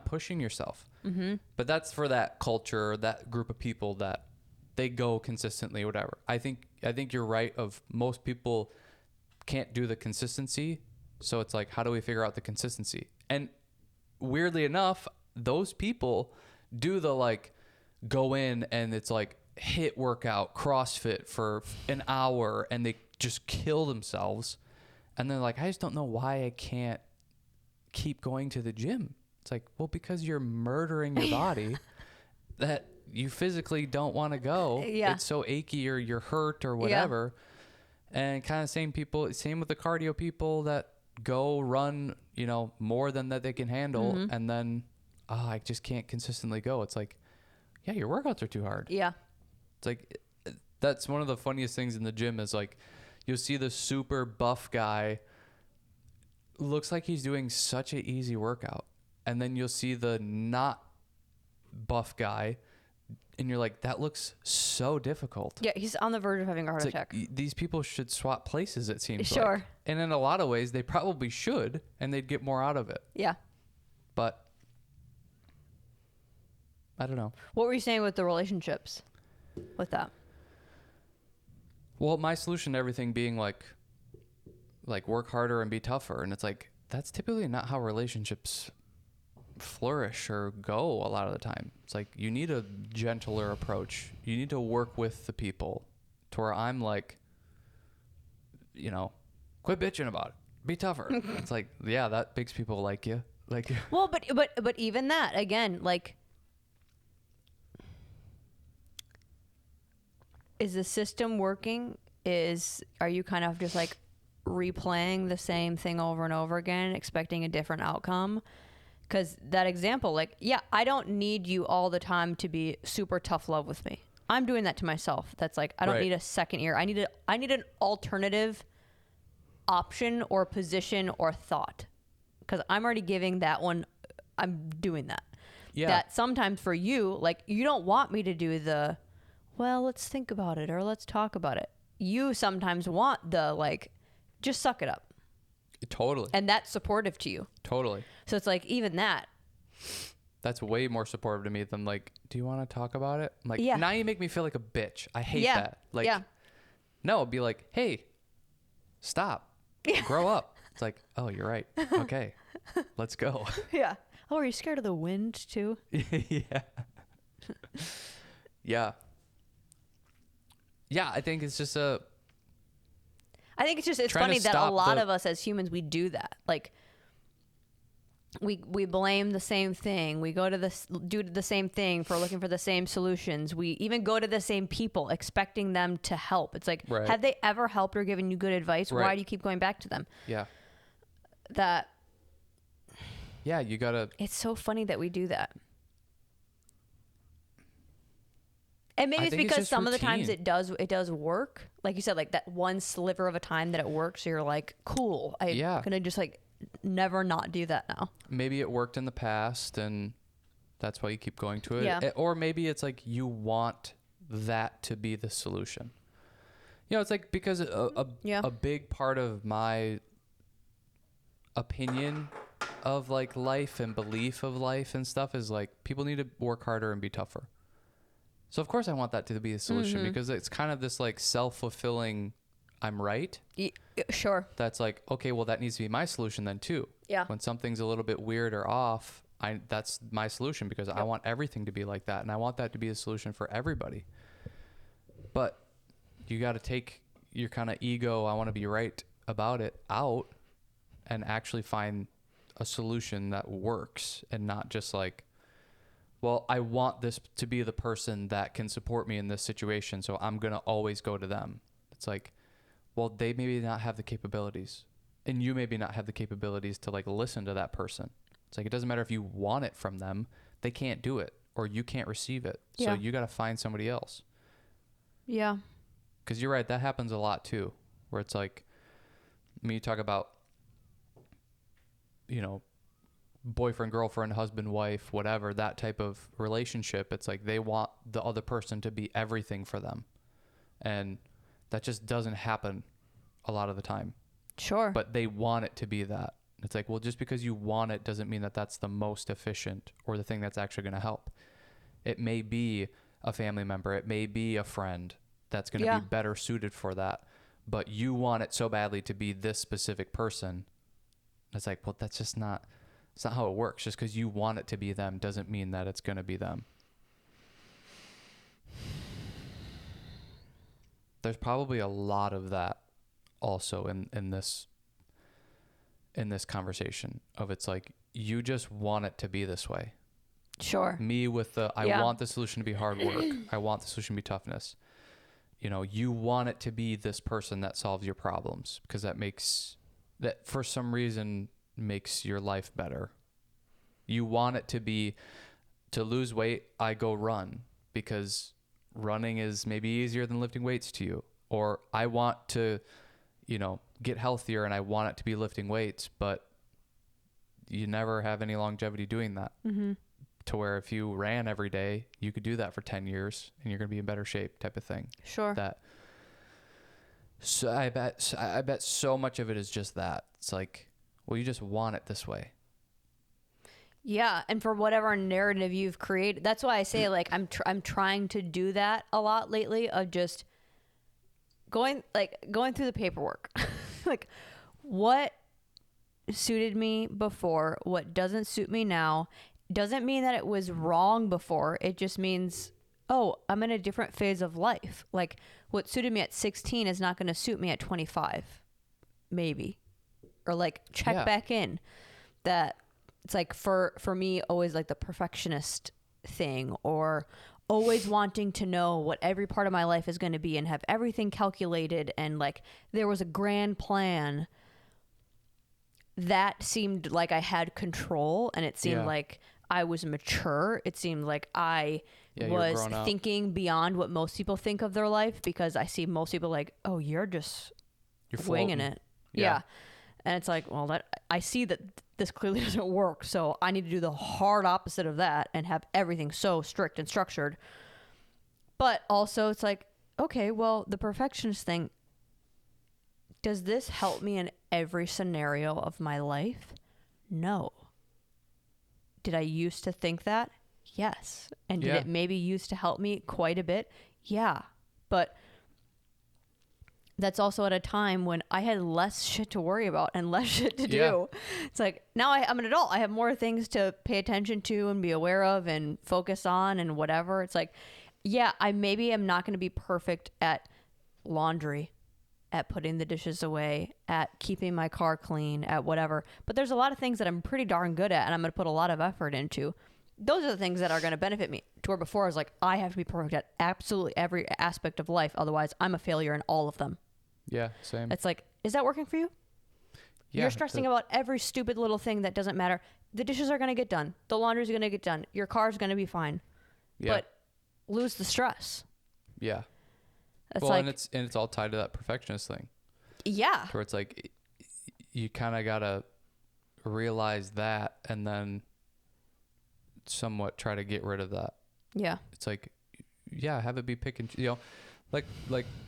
pushing yourself. Mm-hmm. But that's for that culture, that group of people that they go consistently, whatever. I think you're right. Of most people can't do the consistency, so it's like, how do we figure out the consistency? And weirdly enough, those people do the like go in and it's like HIIT workout, CrossFit for an hour, and they just kill themselves, and they're like, I just don't know why I can't keep going to the gym. It's like, well, because you're murdering your body that you physically don't want to go. Yeah. It's so achy or you're hurt or whatever. Yeah. And kind of same with the cardio people that go run, more than that they can handle. Mm-hmm. And then, I just can't consistently go. It's like, yeah, your workouts are too hard. Yeah. It's like, that's one of the funniest things in the gym is like, you'll see the super buff guy looks like he's doing such an easy workout. And then you'll see the not buff guy and you're like, that looks so difficult. Yeah, he's on the verge of having a heart attack. These people should swap places, it seems sure. like. And in a lot of ways, they probably should, and they'd get more out of it. Yeah. But I don't know. What were you saying with the relationships with that? Well, my solution to everything being like work harder and be tougher. And it's like, that's typically not how relationships flourish or go a lot of the time. It's like, you need a gentler approach. You need to work with the people to where I'm like, quit bitching about it. Be tougher. It's like, yeah, that makes people like you. Like, well, but even that, again, like, is the system working? Are you kind of just like replaying the same thing over and over again, expecting a different outcome? Because that example, like, yeah, I don't need you all the time to be super tough love with me. I'm doing that to myself. That's like, I don't need a second ear. I need an alternative option or position or thought. Because I'm already giving that one, I'm doing that. Yeah. That sometimes for you, like, you don't want me to do the, well, let's think about it or let's talk about it. You sometimes want the, like, just suck it up. Totally. And that's supportive to you. Totally. So it's like, even that. That's way more supportive to me than like, do you want to talk about it? I'm like, now you make me feel like a bitch. I hate that. Like, no, it'd be like, hey, stop. Grow up. It's like, oh, you're right. Okay, let's go. Yeah. Oh, are you scared of the wind too? Yeah. Yeah. Yeah, I think it's just it's funny that a lot of us as humans, we do that. Like, we blame the same thing. We do the same thing for looking for the same solutions. We even go to the same people expecting them to help. It's like, have they ever helped or given you good advice? Right. Why do you keep going back to them? Yeah. Yeah, you gotta. It's so funny that we do that. And maybe it's because some of the times it does work. Like you said, like that one sliver of a time that it works, so you're like, cool. I'm gonna just like never not do that now. Maybe it worked in the past, and That's why you keep going to it. Yeah. Or maybe it's like you want that to be the solution. You know, it's like because a big part of my opinion of like life and belief of life and stuff is like people need to work harder and be tougher. So of course I want that to be the solution because it's kind of this like self-fulfilling I'm right. Sure. That's like, okay, well that needs to be my solution then too. Yeah. When something's a little bit weird or off, that's my solution because I want everything to be like that. And I want that to be a solution for everybody. But you got to take your kind of ego, I want to be right about it, out and actually find a solution that works and not just like, well, I want this to be the person that can support me in this situation, so I'm going to always go to them. It's like, well, they maybe not have the capabilities and you maybe not have the capabilities to like listen to that person. It's like, it doesn't matter if you want it from them, they can't do it or you can't receive it. So you got to find somebody else. Yeah. Because you're right, that happens a lot too, where it's like, I mean, you talk about, you know, boyfriend, girlfriend, husband, wife, whatever, that type of relationship. It's like they want the other person to be everything for them. And that just doesn't happen a lot of the time. Sure. But they want it to be that. It's like, well, just because you want it doesn't mean that that's the most efficient or the thing that's actually going to help. It may be a family member. It may be a friend that's going to be better suited for that. But you want it so badly to be this specific person. It's like, well, that's just not, it's not how it works. Just because you want it to be them doesn't mean that it's going to be them. There's probably a lot of that also in this conversation of it's like, you just want it to be this way. Sure. Me with I want the solution to be hard work. I want the solution to be toughness. You know, you want it to be this person that solves your problems because that for some reason makes your life better. You want it to be to lose weight, I go run because running is maybe easier than lifting weights to you. Or I want to, you know, get healthier and I want it to be lifting weights, but you never have any longevity doing that. Mm-hmm. To where if you ran every day, you could do that for 10 years and you're going to be in better shape type of thing. Sure. So I bet so much of it is just that. It's like, well, you just want it this way. Yeah, and for whatever narrative you've created, that's why I say like I'm trying to do that a lot lately of just going through the paperwork. Like what suited me before, what doesn't suit me now. Doesn't mean that it was wrong before. It just means, oh, I'm in a different phase of life. Like what suited me at 16 is not going to suit me at 25, maybe. Or like check back in. That it's like for me always like the perfectionist thing or always wanting to know what every part of my life is going to be and have everything calculated and like there was a grand plan. That seemed like I had control and it seemed like I was mature. It seemed like I was thinking beyond what most people think of their life because I see most people like, oh, you're winging it. Yeah. And it's like, well, I see that this clearly doesn't work. So I need to do the hard opposite of that and have everything so strict and structured. But also it's like, okay, well, the perfectionist thing, does this help me in every scenario of my life? No. Did I used to think that? Yes. And did it maybe used to help me quite a bit? Yeah. But that's also at a time when I had less shit to worry about and less shit to do. It's like now I'm an adult. I have more things to pay attention to and be aware of and focus on and whatever. It's like, I maybe am not going to be perfect at laundry, at putting the dishes away, at keeping my car clean, at whatever. But there's a lot of things that I'm pretty darn good at and I'm going to put a lot of effort into. Those are the things that are going to benefit me. To where before I was like, I have to be perfect at absolutely every aspect of life. Otherwise, I'm a failure in all of them. Yeah, same. It's like, is that working for you? Yeah, you're stressing about every stupid little thing that doesn't matter. The dishes are going to get done. The laundry's going to get done. Your car's going to be fine. Yeah. But lose the stress. Yeah. It's well, like, and it's all tied to that perfectionist thing. Yeah. Where it's like, you kind of got to realize that and then somewhat try to get rid of that. Yeah. It's like, yeah, have it be pick and, like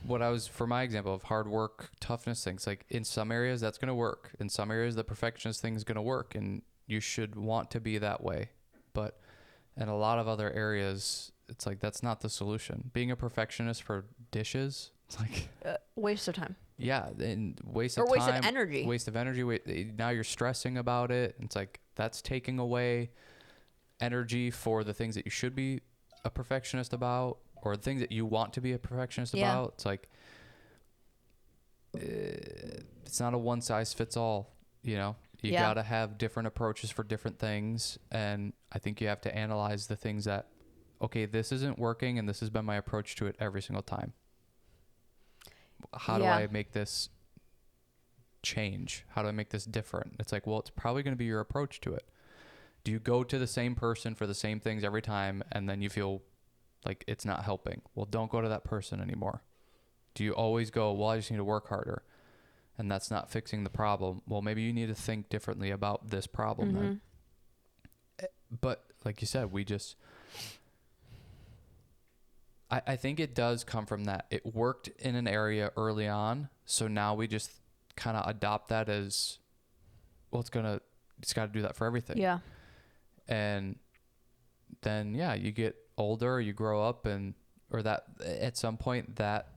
what I was, for my example of hard work, toughness things, like in some areas that's going to work. In some areas, the perfectionist thing is going to work, and you should want to be that way. But in a lot of other areas, it's like, that's not the solution. Being a perfectionist for dishes, it's like waste of time. Yeah. And waste of time. Or waste of energy. Now you're stressing about it. It's like, that's taking away energy for the things that you should be a perfectionist about, or the things that you want to be a perfectionist about. It's like, it's not a one size fits all, you gotta have different approaches for different things. And I think you have to analyze the things that, okay, this isn't working, and this has been my approach to it every single time. How do I make this change? How do I make this different? It's like, well, it's probably going to be your approach to it. Do you go to the same person for the same things every time, and then you feel like it's not helping? Well, don't go to that person anymore. Do you always go, well, I just need to work harder, and that's not fixing the problem? Well, maybe you need to think differently about this problem then. But like you said, I think it does come from that. It worked in an area early on, so now we just kind of adopt that as, well, it's got to do that for everything. Yeah. And then, you get older, you grow up, or that at some point that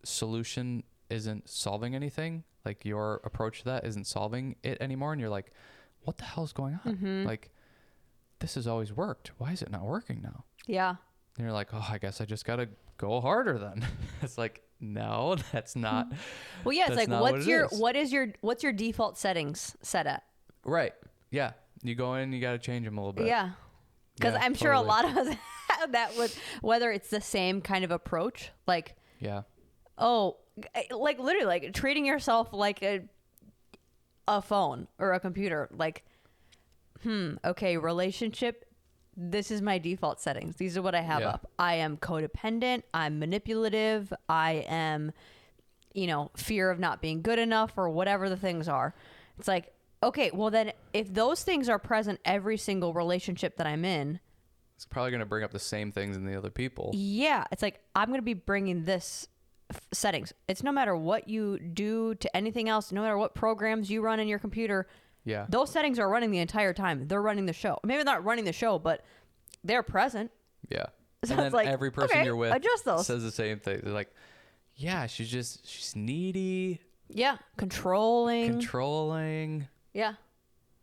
solution isn't solving anything. Like, your approach to that isn't solving it anymore. And you're like, what the hell's going on? Like, this has always worked. Why is it not working now? Yeah. And you're like, oh, I guess I just got to go harder then. It's like, no, that's not. Well, yeah, it's like, what's your default settings set at? Right. Yeah. You go in, you got to change them a little bit. Yeah. Because I'm sure a lot of us have that with, whether it's the same kind of approach, like, like literally like treating yourself like a phone or a computer. Like, okay, relationship, this is my default settings. These are what I have up. I am codependent. I'm manipulative. I am, fear of not being good enough, or whatever the things are. It's like, okay, well then if those things are present every single relationship that I'm in, it's probably going to bring up the same things in the other people. Yeah. It's like, I'm going to be bringing this settings. It's no matter what you do to anything else, no matter what programs you run in your computer. Yeah. Those settings are running the entire time. They're running the show. Maybe not running the show, but they're present. Yeah. So and then it's like, every person you're with adjust those. Says the same thing. They're like, yeah, she's needy. Yeah. Controlling. Yeah.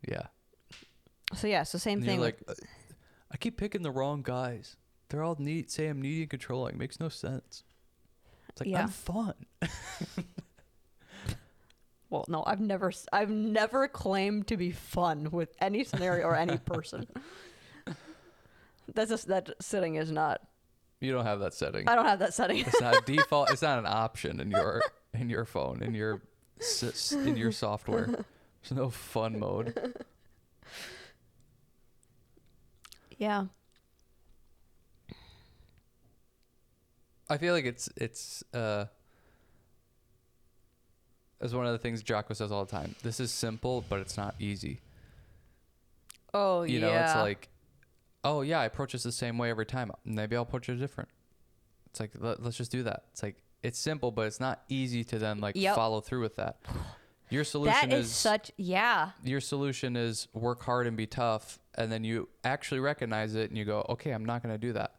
Yeah. So same thing. Like, I keep picking the wrong guys. They're all say I'm needy and controlling. It makes no sense. It's like, I'm fun. Well, no, I've never claimed to be fun with any scenario or any person. That setting is not. You don't have that setting. I don't have that setting. It's not a default. It's not an option in your phone, in your software. There's no fun mode. Yeah. I feel like it's as one of the things Jocko says all the time. This is simple, but it's not easy. Oh, you know, it's like, oh yeah, I approach this the same way every time. Maybe I'll approach it different. It's like, let's just do that. It's like, it's simple, but it's not easy to then follow through with that. Your solution Your solution is work hard and be tough, and then you actually recognize it and you go, okay, I'm not going to do that.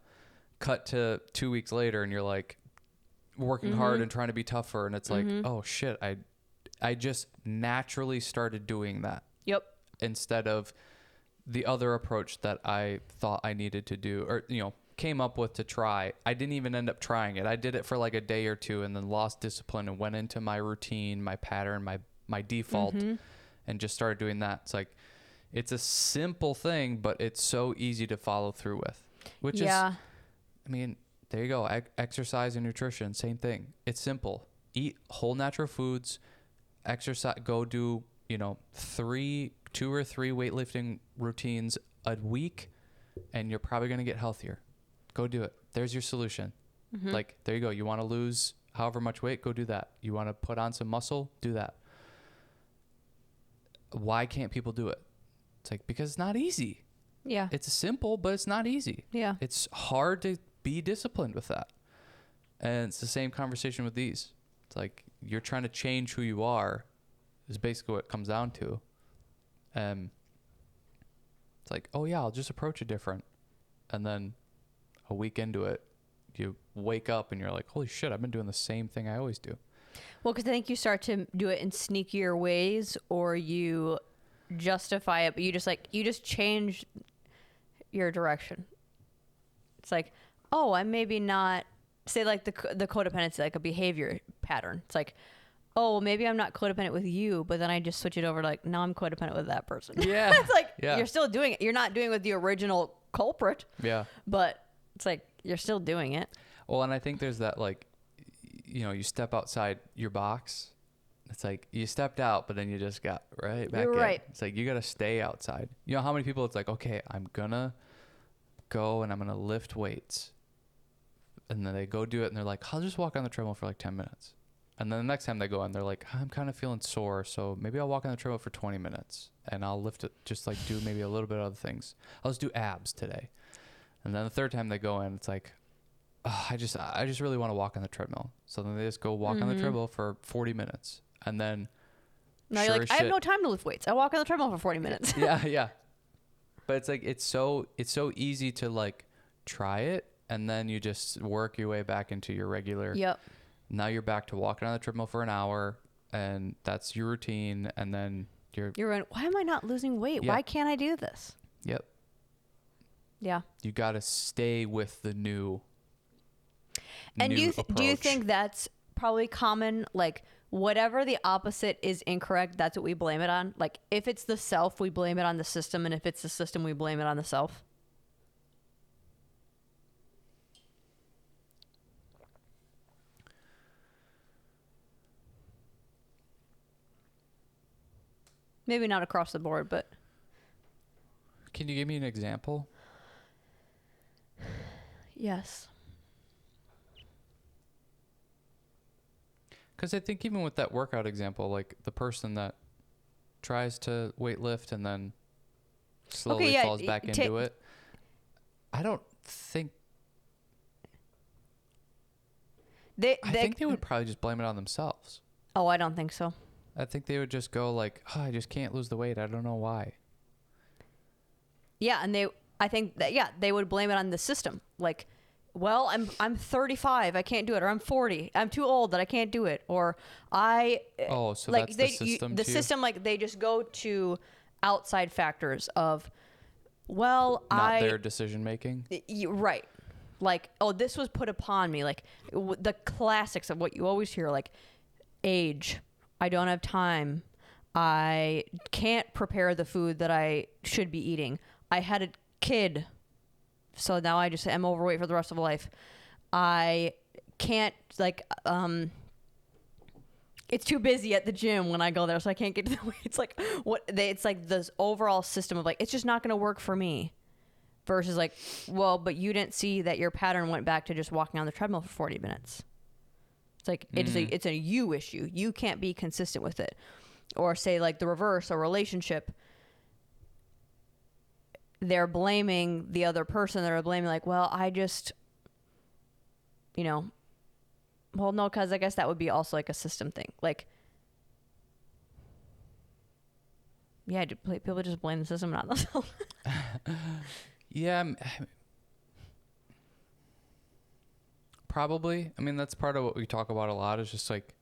Cut to 2 weeks later and you're like working hard and trying to be tougher, and it's like, oh shit, I just naturally started doing that. Yep. Instead of the other approach that I thought I needed to do, or came up with to try. I didn't even end up trying it. I did it for like a day or two and then lost discipline and went into my routine, my pattern, my default, and just started doing that. It's like, it's a simple thing, but it's so easy to follow through with, which is, I mean, there you go. Exercise and nutrition, same thing. It's simple. Eat whole natural foods, exercise, go do, 2 or 3 weightlifting routines a week, and you're probably going to get healthier. Go do it. There's your solution. Like, there you go. You want to lose however much weight, go do that. You want to put on some muscle, do that. Why can't people do it? It's like, because it's not easy. Yeah. It's simple, but it's not easy. Yeah. It's hard to be disciplined with that. And it's the same conversation with these. It's like you're trying to change who you are is basically what it comes down to. It's like, oh yeah, I'll just approach it different. And then a week into it, you wake up and you're like, holy shit, I've been doing the same thing I always do. Well, because I think you start to do it in sneakier ways, or you justify it, but you just change your direction. It's like, oh, I'm maybe not, say like the codependency, like a behavior pattern. It's like, oh, maybe I'm not codependent with you, but then I just switch it over to like, now I'm codependent with that person. Yeah. It's like, you're still doing it. You're not doing it with the original culprit. Yeah. But it's like, you're still doing it. Well, and I think there's that, like, you know, you step outside your box. It's like you stepped out, but then you just got right back in. Right. It's like you got to stay outside. You know how many people it's like, okay, I'm going to go and I'm going to lift weights. And then they go do it and they're like, I'll just walk on the treadmill for like 10 minutes. And then the next time they go on, they're like, I'm kind of feeling sore, so maybe I'll walk on the treadmill for 20 minutes and I'll lift it, just like do maybe a little bit of other things. I'll just do abs today. And then the third time they go in, it's like, oh, I just really want to walk on the treadmill. So then they just go walk on the treadmill for 40 minutes. And then now you're like, I have no time to lift weights. I walk on the treadmill for 40 minutes. Yeah. But it's like, it's so easy to like try it. And then you just work your way back into your regular. Yep. Now you're back to walking on the treadmill for an hour, and that's your routine. And then you're in, why am I not losing weight? Yeah. Why can't I do this? Yep. Yeah. You got to stay with the new. And do you think that's probably common? Like whatever the opposite is incorrect, that's what we blame it on. Like if it's the self, we blame it on the system, and if it's the system, we blame it on the self. Maybe not across the board, but. Can you give me an example? Yes. Because I think even with that workout example, like the person that tries to weight lift and then slowly falls back into it, I don't think. I think they would probably just blame it on themselves. Oh, I don't think so. I think they would just go like, oh, I just can't lose the weight. I don't know why. Yeah, and I think that they would blame it on the system. Like, well, I'm 35, I can't do it, or I'm 40, I'm too old that I can't do it, or so like that's the system. The system, like they just go to outside factors of, well, not their decision making. Right. Like, oh, this was put upon me. Like the classics of what you always hear, like age. I don't have time. I can't prepare the food that I should be eating. I had a kid, so now I just am overweight for the rest of life. I can't, like, it's too busy at the gym when I go there, so I can't get to the weight. It's like, it's like this overall system of like, it's just not going to work for me. Versus like, well, but you didn't see that your pattern went back to just walking on the treadmill for 40 minutes. It's like, it's a you issue. You can't be consistent with it. Or say like the reverse, a relationship. They're blaming the other person. They're blaming like, well, I just, well, no, because I guess that would be also like a system thing. Like, yeah, people just blame the system, not themselves. Yeah. Probably. I mean, that's part of what we talk about a lot is just like,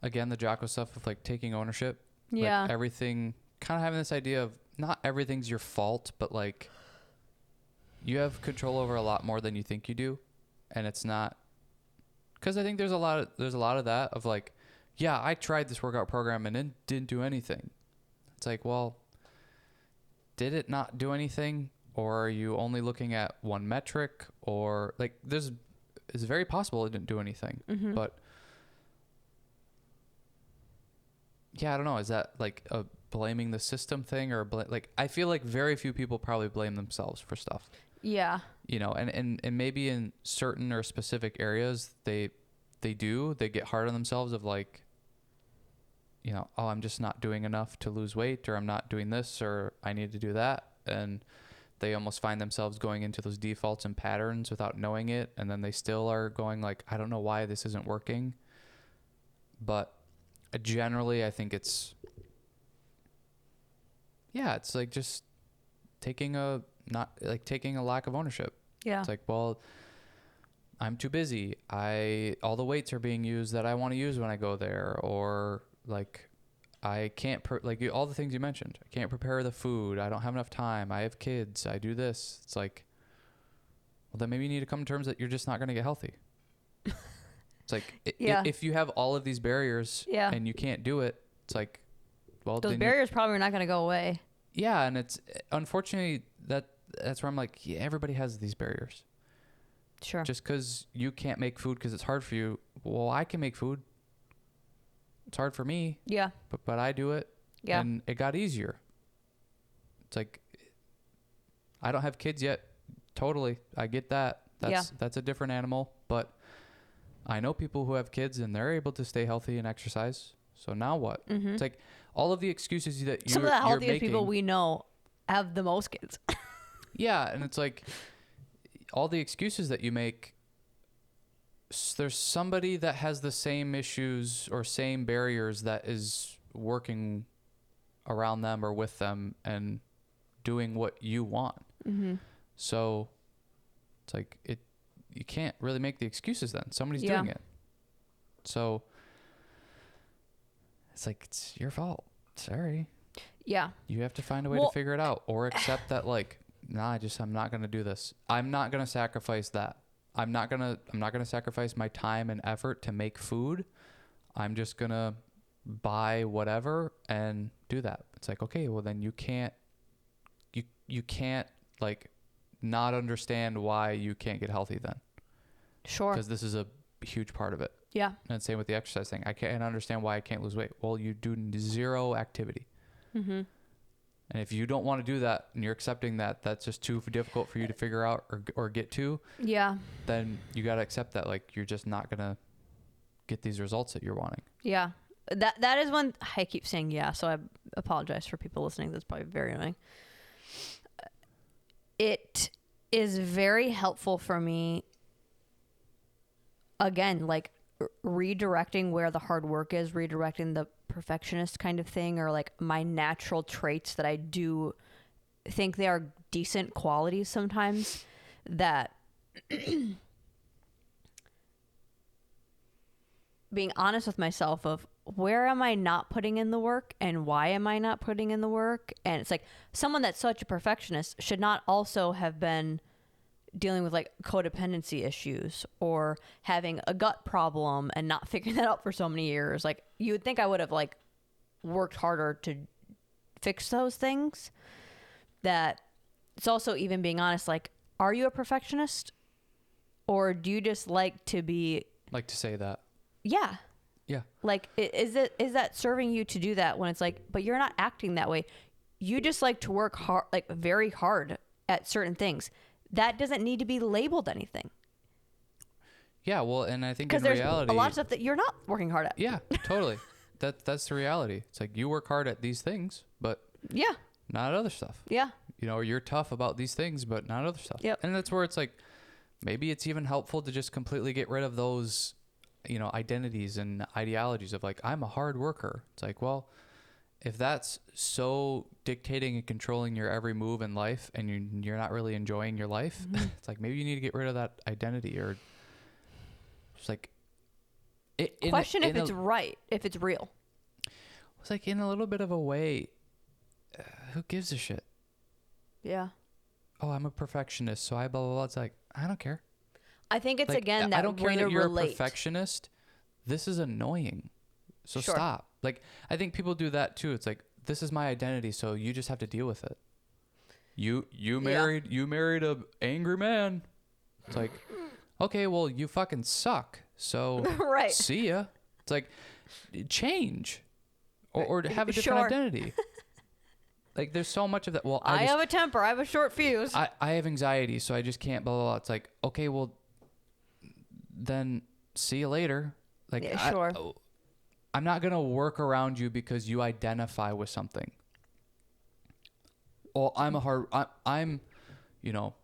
again, the Jocko stuff of like taking ownership. Yeah. Like everything, kind of having this idea of not everything's your fault, but like you have control over a lot more than you think you do. And it's not, because I think there's a lot of that of like, yeah, I tried this workout program and it didn't do anything. It's like, well, did it not do anything? Or are you only looking at one metric? Or like it's very possible it didn't do anything. Mm-hmm. But yeah, I don't know. Is that like a blaming the system thing or like, I feel like very few people probably blame themselves for stuff. Yeah. And maybe in certain or specific areas they get hard on themselves of like, oh, I'm just not doing enough to lose weight, or I'm not doing this, or I need to do that. and they almost find themselves going into those defaults and patterns without knowing it. And then they still are going like, I don't know why this isn't working. But generally, I think it's like just taking a lack of ownership. Yeah. It's like, well, I'm too busy. All the weights are being used that I want to use when I go there, or like I can't all the things you mentioned. I can't prepare the food. I don't have enough time. I have kids. I do this. It's like, well, then maybe you need to come to terms that you're just not going to get healthy. It's like if you have all of these barriers and you can't do it, it's like, well, those barriers probably are not going to go away. Yeah, and it's unfortunately that's where I'm like, yeah, everybody has these barriers. Sure. Just because you can't make food because it's hard for you, well, I can make food. It's hard for me. Yeah. But I do it. Yeah. And it got easier. It's like, I don't have kids yet. Totally, I get that. That's a different animal. But I know people who have kids and they're able to stay healthy and exercise. So now what? Mm-hmm. It's like all of the excuses that you're some of the healthiest making, people we know have the most kids. Yeah, and it's like all the excuses that you make, there's somebody that has the same issues or same barriers that is working around them or with them and doing what you want. Mm-hmm. So it's like you can't really make the excuses then. Somebody's doing it. So it's like, it's your fault. Sorry. Yeah. You have to find a way to figure it out, or accept that like, nah, I'm not going to do this. I'm not going to sacrifice that. I'm not going to sacrifice my time and effort to make food. I'm just going to buy whatever and do that. It's like, okay, well then you can't like not understand why you can't get healthy then. Sure. Because this is a huge part of it. Yeah. And same with the exercise thing. I can't understand why I can't lose weight. Well, you do zero activity. Mm-hmm. And if you don't want to do that and you're accepting that that's just too difficult for you to figure out or get to, then you got to accept that like you're just not going to get these results that you're wanting. Yeah. That is one I keep saying so I apologize for people listening. That's probably very annoying. It is very helpful for me, again, like redirecting where the hard work is, redirecting the perfectionist kind of thing, or like my natural traits that I do think they are decent qualities sometimes, that being honest with myself of where am I not putting in the work and why am I not putting in the work? And it's like someone that's such a perfectionist should not also have been dealing with like codependency issues or having a gut problem and not figuring that out for so many years. Like you would think I would have like worked harder to fix those things. That it's also even being honest, like, are you a perfectionist or do you just like to say that? Yeah. Yeah. Like, is that serving you to do that when it's like, but you're not acting that way. You just like to work hard, like very hard at certain things. That doesn't need to be labeled anything. Yeah. Well, and I think in reality, reality, a lot of stuff that you're not working hard at. Yeah, totally. That's the reality. It's like you work hard at these things, but not other stuff. Yeah. Or you're tough about these things, but not other stuff. Yep. And that's where it's like, maybe it's even helpful to just completely get rid of those, identities and ideologies of like, I'm a hard worker. It's like, well, if that's so dictating and controlling your every move in life and you're not really enjoying your life, it's like, maybe you need to get rid of that identity, or just like question if it's right, if it's real. It's like, in a little bit of a way, who gives a shit? Yeah. Oh, I'm a perfectionist, so I blah, blah, blah. It's like, I don't care. I think it's, like, again, that I don't care that you're relate. a perfectionist. This is annoying. So Sure. stop. Like, I think people do that too. It's like, this is my identity, so you just have to deal with it. You married a angry man. It's like, okay, well, you fucking suck. So right. See ya. It's like, change or have a different identity. Like, there's so much of that. Well, I have a temper. I have a short fuse. I have anxiety, so I just can't blah, blah, blah. It's like, okay, well, then see you later. Like, sure. I'm not going to work around you because you identify with something. well, I'm, you know,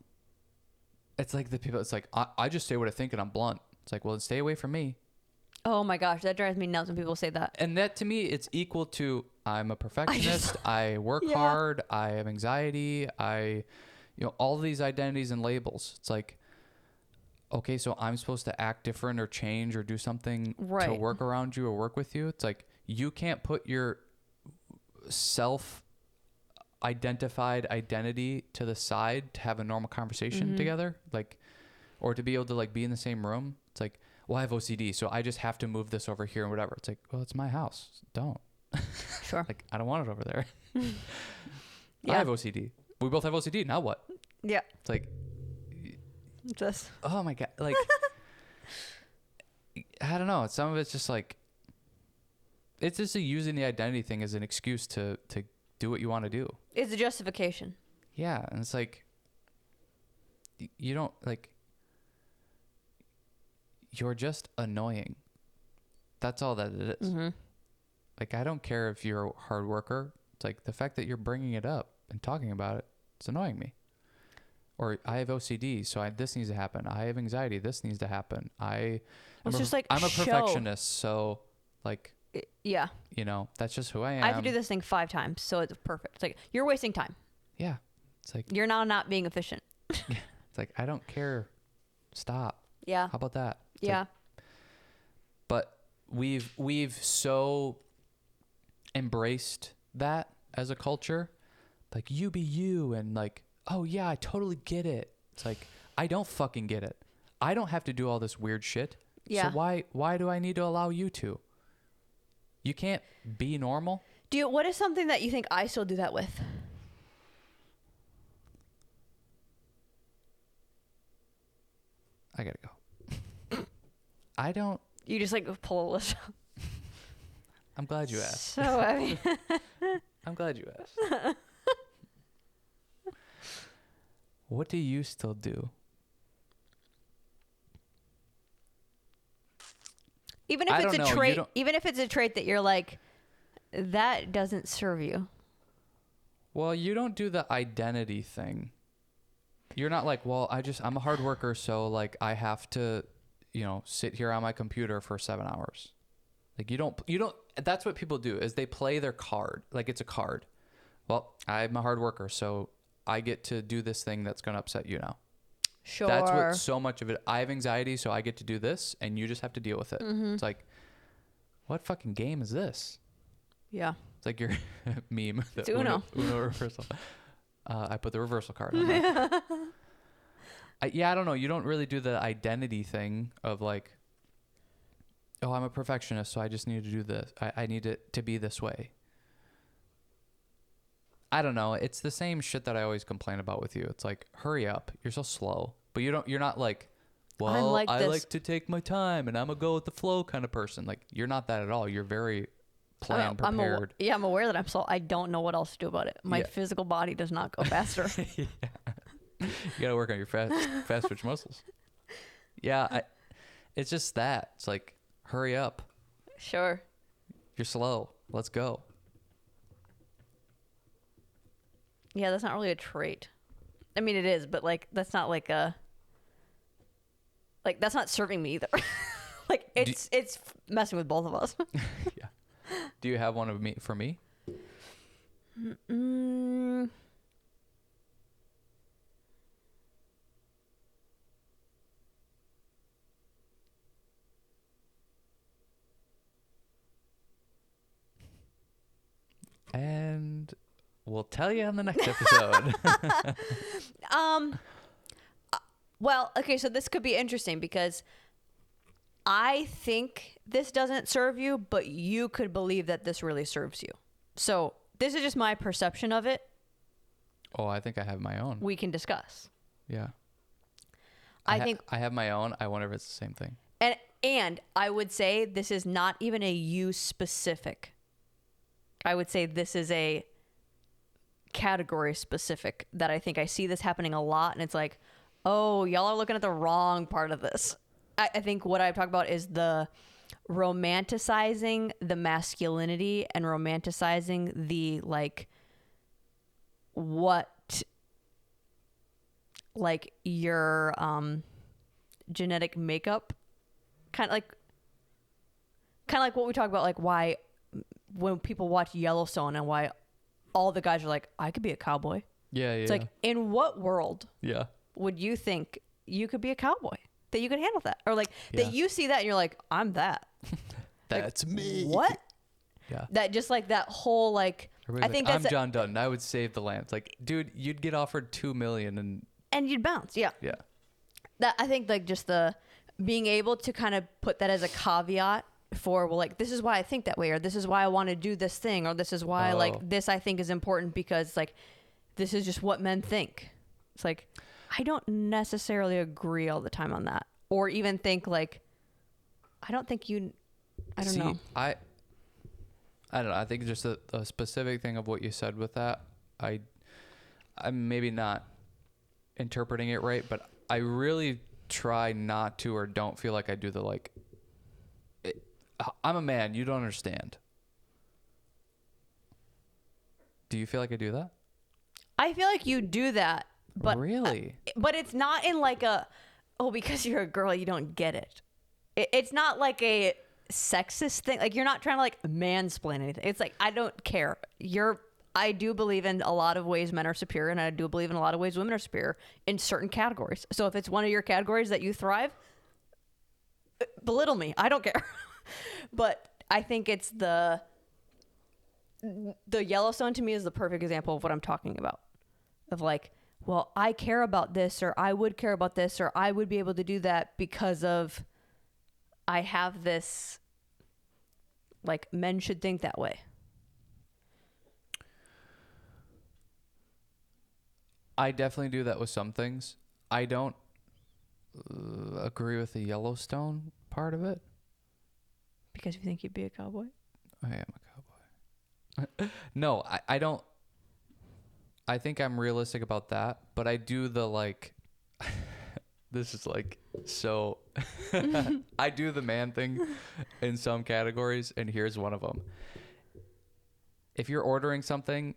it's like the people, it's like, I just say what I think and I'm blunt. It's like, well, stay away from me. Oh my gosh, that drives me nuts when people say that. And that to me, it's equal to I'm a perfectionist. I work hard. I have anxiety. All these identities and labels. It's like, okay, so I'm supposed to act different or change or do something to work around you or work with you. It's like, you can't put your self-identified identity to the side to have a normal conversation together, like, or to be able to like be in the same room. It's like, well, I have OCD, so I just have to move this over here and whatever. It's like, well, it's my house. Don't. Sure. Like, I don't want it over there. I have OCD. We both have OCD. Now what? Yeah. It's like, just. Oh my God. Like, I don't know. Some of it's just like, it's just using the identity thing as an excuse to do what you want to do. It's a justification. Yeah. And it's like, you don't like, you're just annoying. That's all that it is. Mm-hmm. Like, I don't care if you're a hard worker. It's like the fact that you're bringing it up and talking about it, it's annoying me. Or I have OCD, so this needs to happen. I have anxiety, this needs to happen. I'm a perfectionist, so like, yeah, that's just who I am. I have to do this thing 5 times, so it's perfect. It's like, you're wasting time. Yeah. It's like, you're now not being efficient. It's like, I don't care. Stop. Yeah. How about that? It's yeah. Like, but we've so embraced that as a culture, like, you be you, and like, oh yeah, I totally get it. It's like, I don't fucking get it. I don't have to do all this weird shit. Yeah. So why do I need to allow you to? You can't be normal. What is something that you think I still do that with? I gotta go. I don't. You just like pull a list. I'm glad you asked. So heavy. I'm glad you asked. What do you still do? Even if it's a trait, even if it's a trait that you're like, that doesn't serve you. Well, you don't do the identity thing. You're not like, well, I'm a hard worker, so like I have to, sit here on my computer for 7 hours. Like, you don't, that's what people do, is they play their card. Like, it's a card. Well, I'm a hard worker, so I get to do this thing that's going to upset you now. Sure. That's what so much of it. I have anxiety, so I get to do this, and you just have to deal with it. Mm-hmm. It's like, what fucking game is this? Yeah. It's like your meme. It's Uno. Uno reversal. I put the reversal card on that. I don't know. You don't really do the identity thing of like, oh, I'm a perfectionist, so I just need to do this. I need it to be this way. I don't know. It's the same shit that I always complain about with you. It's like, hurry up. You're so slow. But you're not like, well, I like to take my time and I'm a go with the flow kind of person. Like, you're not that at all. You're very planned, prepared. I'm aware that I'm slow. I don't know what else to do about it. My physical body does not go faster. Yeah. You got to work on your fast twitch muscles. Yeah. It's just that. It's like, hurry up. Sure. You're slow. Let's go. Yeah, that's not really a trait. I mean, it is, but like, that's not like that's not serving me either. Like, it's messing with both of us. Yeah. Do you have one for me? And we'll tell you on the next episode. Well, okay, so this could be interesting because I think this doesn't serve you, but you could believe that this really serves you. So this is just my perception of it. Oh, I think I have my own. We can discuss. Yeah. I think I have my own. I wonder if it's the same thing. And I would say this is not even a you specific. I would say this is a category specific, that I think I see this happening a lot, and it's like, oh, y'all are looking at the wrong part of this. I think what I talk about is the romanticizing the masculinity and romanticizing the like what like your genetic makeup kind of like what we talk about, like why when people watch Yellowstone and why all the guys are like, I could be a cowboy. Yeah. It's like, in what world would you think you could be a cowboy? That you could handle that? Or like that you see that and you're like, I'm that. That's like, me. What? Yeah. That just like that whole like, I think that's John Dutton. I would save the land. It's like, dude, you'd get offered $2 million and you'd bounce. Yeah. Yeah. That I think like just the being able to kind of put that as a caveat for, well, like, this is why I think that way, or this is why I want to do this thing, or this is why like this I think is important because like this is just what men think. It's like, I don't necessarily agree all the time on that, or even think like, I don't know. I don't know. I think just a specific thing of what you said with that, I'm maybe not interpreting it right, but I really try not to, or don't feel like I do the like, I'm a man, you don't understand. Do you feel like I do that? I feel like you do that, but really, but it's not in like a, oh, because you're a girl, you don't get it. It's not like a sexist thing. Like, you're not trying to like mansplain anything. It's like, I don't care. I do believe in a lot of ways men are superior, and I do believe in a lot of ways women are superior in certain categories. So if it's one of your categories that you thrive, belittle me. I don't care. But I think it's the Yellowstone to me is the perfect example of what I'm talking about. Of like, well, I care about this, or I would care about this, or I would be able to do that because of I have this, like, men should think that way. I definitely do that with some things. I don't agree with the Yellowstone part of it. Because you think you'd be a cowboy? I am a cowboy. No, I don't. I think I'm realistic about that, but I do the like, this is like, so I do the man thing in some categories, and here's one of them. If you're ordering something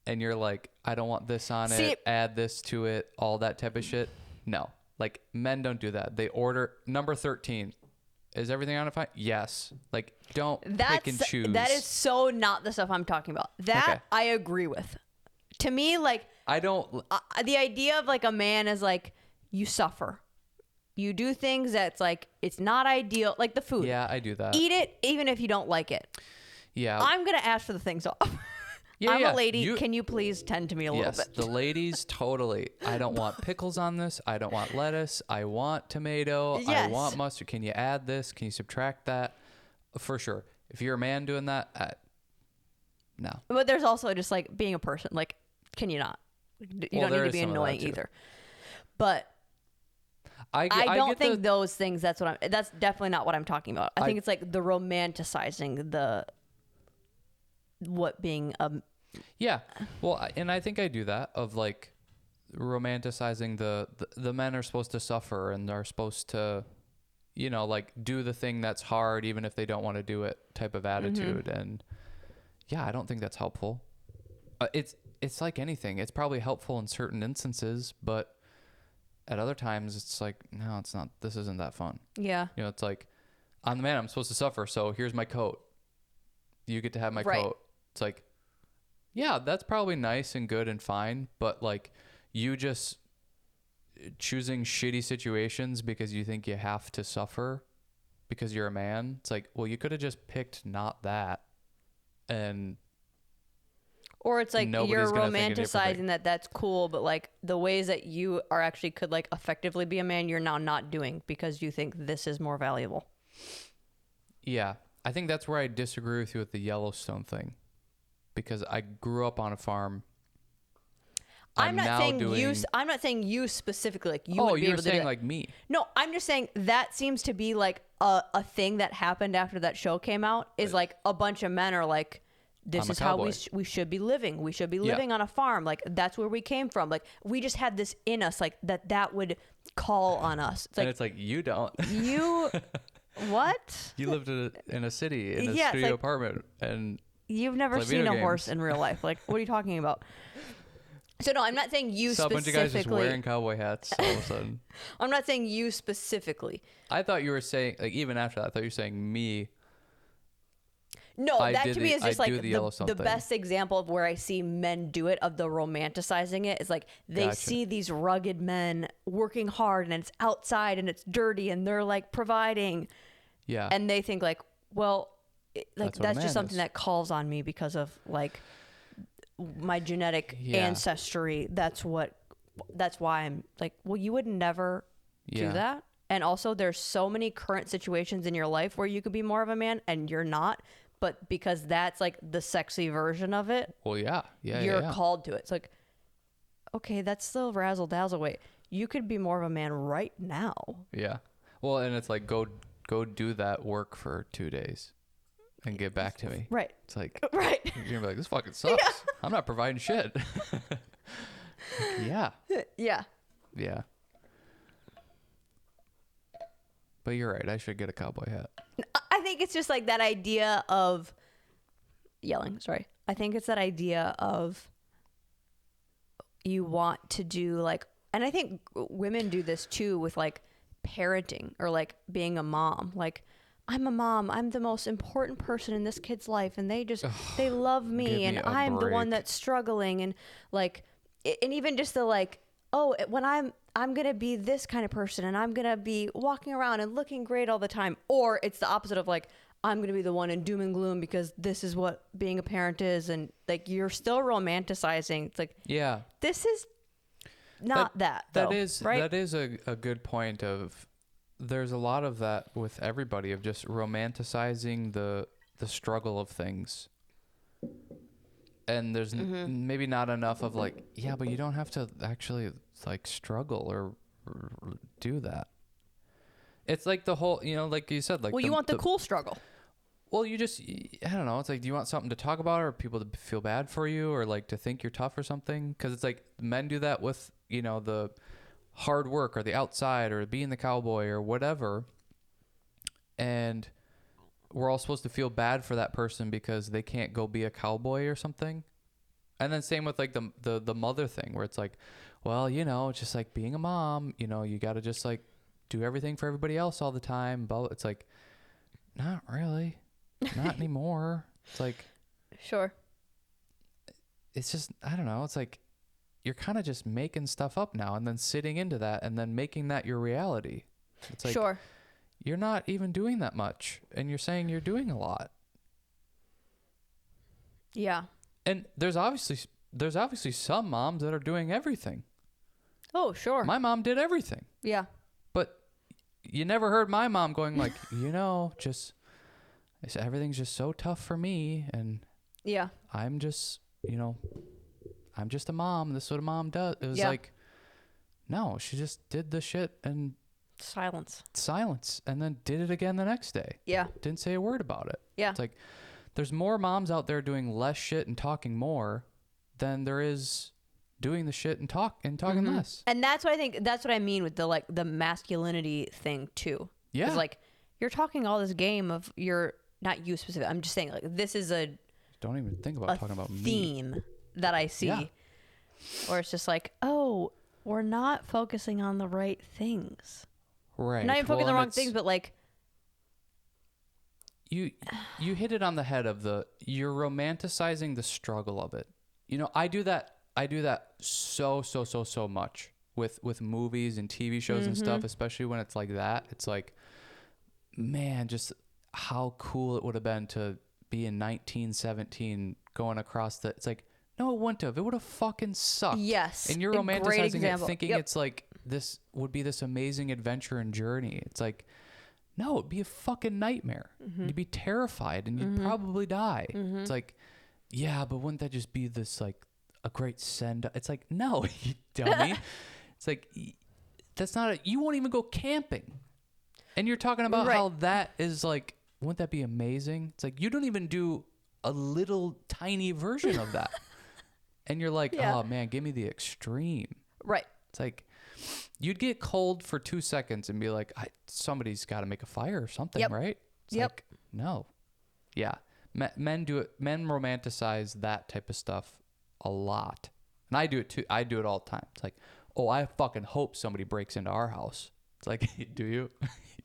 and you're like, I don't want this on it, add this to it, all that type of shit. No, like, men don't do that. They order number 13. Is everything on it fine? Yes. Like, don't pick and choose. That is so not the stuff I'm talking about. That okay. I agree with. To me, like, I don't. The idea of like a man is like, you suffer. You do things that's like, it's not ideal. Like the food. Yeah, I do that. Eat it even if you don't like it. Yeah. I'm going to ask for the things off. Yeah, I'm a lady. Can you please tend to me a little bit? Yes, the ladies, totally. I don't want pickles on this. I don't want lettuce. I want tomato. Yes. I want mustard. Can you add this? Can you subtract that? For sure. If you're a man doing that, no. But there's also just like being a person. Like, can you not? You don't need to be annoying either. But I don't think those things. That's definitely not what I'm talking about. I think it's like the romanticizing what being yeah, well, and I think I do that of like romanticizing the men are supposed to suffer and are supposed to, you know, like do the thing that's hard even if they don't want to do it type of attitude. Mm-hmm. And yeah, I don't think that's helpful. It's like anything. It's probably helpful in certain instances, but at other times it's like, no, it's not. This isn't that fun. Yeah, you know, it's like, I'm the man, I'm supposed to suffer, so here's my coat, you get to have my coat. It's like, yeah, that's probably nice and good and fine, but like, you just choosing shitty situations because you think you have to suffer because you're a man. It's like, well, you could have just picked not that. And or it's like you're romanticizing that's cool, but like the ways that you are actually could like effectively be a man, you're now not doing because you think this is more valuable. Yeah. I think that's where I disagree with you with the Yellowstone thing. Because I grew up on a farm. I'm not saying you specifically. Like you would be able to do like me. No, I'm just saying that seems to be like a thing that happened after that show came out. Is like a bunch of men are like, this is how we should be living. We should be living on a farm. Like that's where we came from. Like we just had this in us. Like that would call on us. It's like, and it's like you don't. You what? You lived in a city in a studio apartment and. You've never seen a horse in real life. Like, what are you talking about? So no, I'm not saying you so specifically. A bunch of guys just wearing cowboy hats all of a sudden. I'm not saying you specifically. I thought you were saying, like, even after that, I thought you were saying me. No, that to me is just like the best example of where I see men do it, of the romanticizing it. Is like they see these rugged men working hard and it's outside and it's dirty and they're like providing. Yeah. And they think like, well, that's just something that calls on me because of like my genetic ancestry. That's why I'm like, well, you would never do that. And also there's so many current situations in your life where you could be more of a man and you're not, but because that's like the sexy version of it. Well, you're called to it. It's like, okay, that's still razzle dazzle. Wait, you could be more of a man right now. Yeah. Well, and it's like, go do that work for 2 days and get back to me. Right. It's like, right. You're gonna be like, this fucking sucks. Yeah. I'm not providing shit. Yeah. Yeah. Yeah. But you're right. I should get a cowboy hat. I think it's just like that idea of yelling. Sorry. I think it's that idea of you want to do like, and I think women do this too with like parenting or like being a mom. Like, I'm a mom. I'm the most important person in this kid's life. And they love me and I'm the one that's struggling. And like, and even just the like, oh, when I'm going to be this kind of person and I'm going to be walking around and looking great all the time. Or it's the opposite of like, I'm going to be the one in doom and gloom because this is what being a parent is. And like, you're still romanticizing. It's like, yeah, this is not that though, right? That is a good point of, there's a lot of that with everybody of just romanticizing the struggle of things. And there's maybe not enough of like, yeah, but you don't have to actually like struggle or do that. It's like the whole, like you said, like, well, you want the cool struggle. Well, I don't know. It's like, do you want something to talk about or people to feel bad for you or like to think you're tough or something? Because it's like men do that with, the hard work or the outside or being the cowboy or whatever. And we're all supposed to feel bad for that person because they can't go be a cowboy or something. And then same with like the mother thing where it's like, well, it's just like being a mom, you got to just like do everything for everybody else all the time. But it's like, not really, not anymore. It's like, sure. It's just, I don't know. It's like, you're kind of just making stuff up now and then sitting into that and then making that your reality. It's like, sure. You're not even doing that much and you're saying you're doing a lot. Yeah. And there's obviously some moms that are doing everything. Oh, sure. My mom did everything. Yeah. But you never heard my mom going like, just everything's just so tough for me and yeah. I'm just, I'm just a mom. This is what a mom does. It was like, no, she just did the shit and silence and then did it again the next day. Yeah. Didn't say a word about it. Yeah. It's like there's more moms out there doing less shit and talking more than there is doing the shit and talking less. And that's what I mean with the masculinity thing too. Yeah. It's like you're talking all this game of not you specific. I'm just saying like this is don't even think about talking about theme me. That I see where it's just like, oh, we're not focusing on the right things. Right. Not even focusing on the wrong things, but like you hit it on the head of you're romanticizing the struggle of it. I do that so much with movies and TV shows and stuff, especially when it's like that. It's like, man, just how cool it would have been to be in 1917 going across it's like, no, it wouldn't have. It would have fucking sucked. Yes. And you're romanticizing it, thinking it's like this would be this amazing adventure and journey. It's like, no, it'd be a fucking nightmare. You'd be terrified and you'd probably die. It's like, yeah, but wouldn't that just be this like a great send? It's like, no, you dummy. It's like, that's not you won't even go camping. And you're talking about how that is like, wouldn't that be amazing? It's like, you don't even do a little tiny version of that. And you're like, oh man, give me the extreme. Right. It's like, you'd get cold for 2 seconds and be like, somebody's got to make a fire or something, right? It's like, no. Yeah. Men do it. Men romanticize that type of stuff a lot, and I do it too. I do it all the time. It's like, oh, I fucking hope somebody breaks into our house. It's like, do you?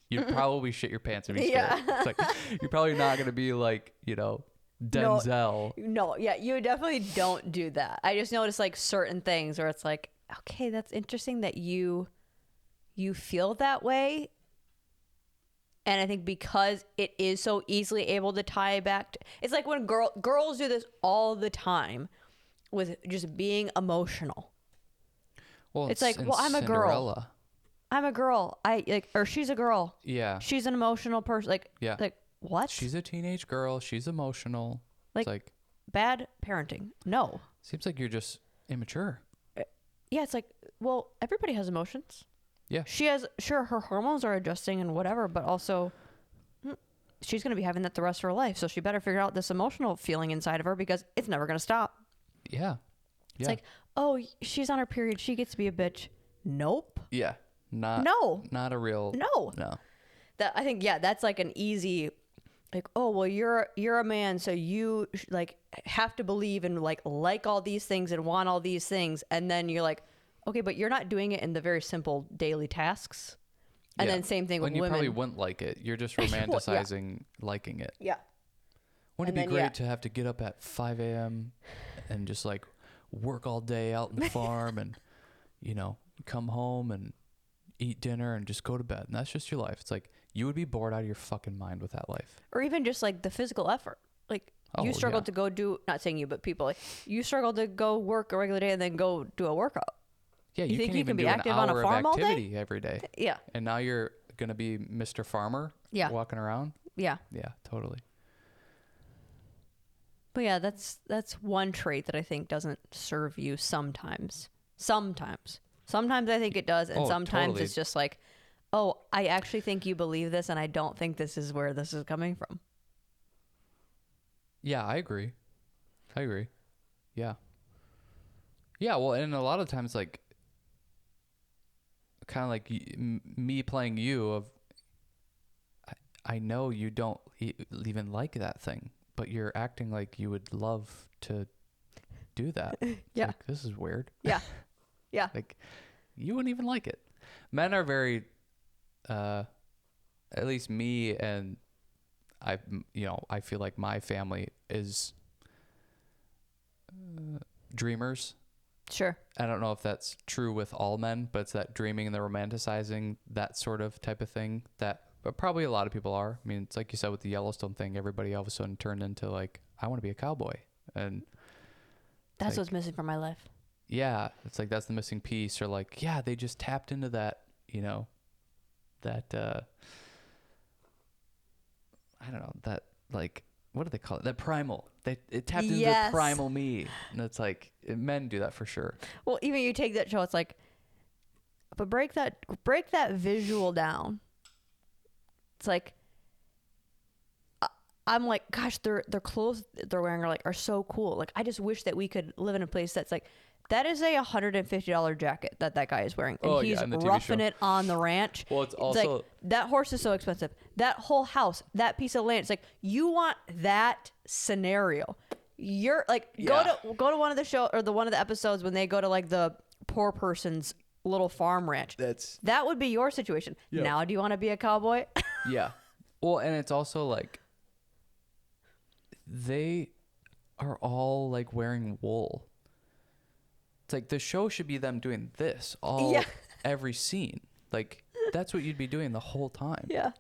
You'd probably shit your pants and be scared. It's like, you're probably not gonna be like, Denzel. No, yeah, you definitely don't do that. I just notice like certain things where it's like, okay, that's interesting that you feel that way. And I think because it is so easily able to tie back to, it's like when girls do this all the time with just being emotional. Well, it's like, well, I'm a girl. I'm a girl. Or she's a girl. Yeah. She's an emotional person. Like, yeah. Like, what? She's a teenage girl. She's emotional. Like, it's like bad parenting. No. Seems like you're just immature. Yeah. It's like, well, everybody has emotions. Yeah. She has, sure, her hormones are adjusting and whatever, but also she's going to be having that the rest of her life. So she better figure out this emotional feeling inside of her because it's never going to stop. Yeah. It's like, oh, she's on her period. She gets to be a bitch. Nope. Yeah. Not a real. No. That I think, yeah, that's like an easy, like, oh, well, you're a man. So you like have to believe and like all these things and want all these things. And then you're like, okay, but you're not doing it in the very simple daily tasks. And then same thing with women. You women. probably wouldn't like it. You're just romanticizing liking it. Yeah. Wouldn't it be great to have to get up at 5 a.m. and just like work all day out in the farm and, come home and eat dinner and just go to bed. And that's just your life. It's like you would be bored out of your fucking mind with that life. Or even just like the physical effort. Like you struggle to go do, not saying you, but people, like you struggle to go work a regular day and then go do a workout. Yeah, you think can you even can be do active an on a hour farm of all day? activity every day. Yeah. And now you're going to be Mr. Farmer walking around. Yeah. Yeah, totally. But yeah, that's one trait that I think doesn't serve you sometimes. Sometimes I think it does. And sometimes totally. It's just like, oh, I actually think you believe this and I don't think this is where this is coming from. Yeah, I agree. Yeah. Yeah, well, and a lot of times, like, kind of like me playing you of, I know you don't even like that thing, but you're acting like you would love to do that. Yeah. Like, this is weird. Yeah. Yeah. Like, you wouldn't even like it. Men are very, at least me and I feel like my family is dreamers. Sure. I don't know if that's true with all men, but it's that dreaming and the romanticizing, that sort of type of thing that probably a lot of people are. I mean, it's like you said with the Yellowstone thing, everybody all of a sudden turned into like, I want to be a cowboy. And that's what's missing from my life. Yeah. It's like, that's the missing piece. Or like, yeah, they just tapped into that, that, I don't know, that like, what do they call it? That primal. It tapped into the primal me. And it's like, men do that for sure. Well, even you take that show, it's like, but break that visual down. It's like, I'm like, gosh, their clothes they're wearing are so cool. Like, I just wish that we could live in a place that's like, that is a $150 jacket that guy is wearing. And he's roughing it on the ranch. Well, it's also... like, that horse is so expensive. That whole house, that piece of land. It's like, you want that scenario. You're like, go to one of the show or one of the episodes when they go to like the poor person's little farm ranch. That would be your situation. Yeah. Now, do you want to be a cowboy? Yeah. Well, and it's also like, they are all like wearing wool. It's like the show should be them doing this every scene. Like, that's what you'd be doing the whole time. Yeah.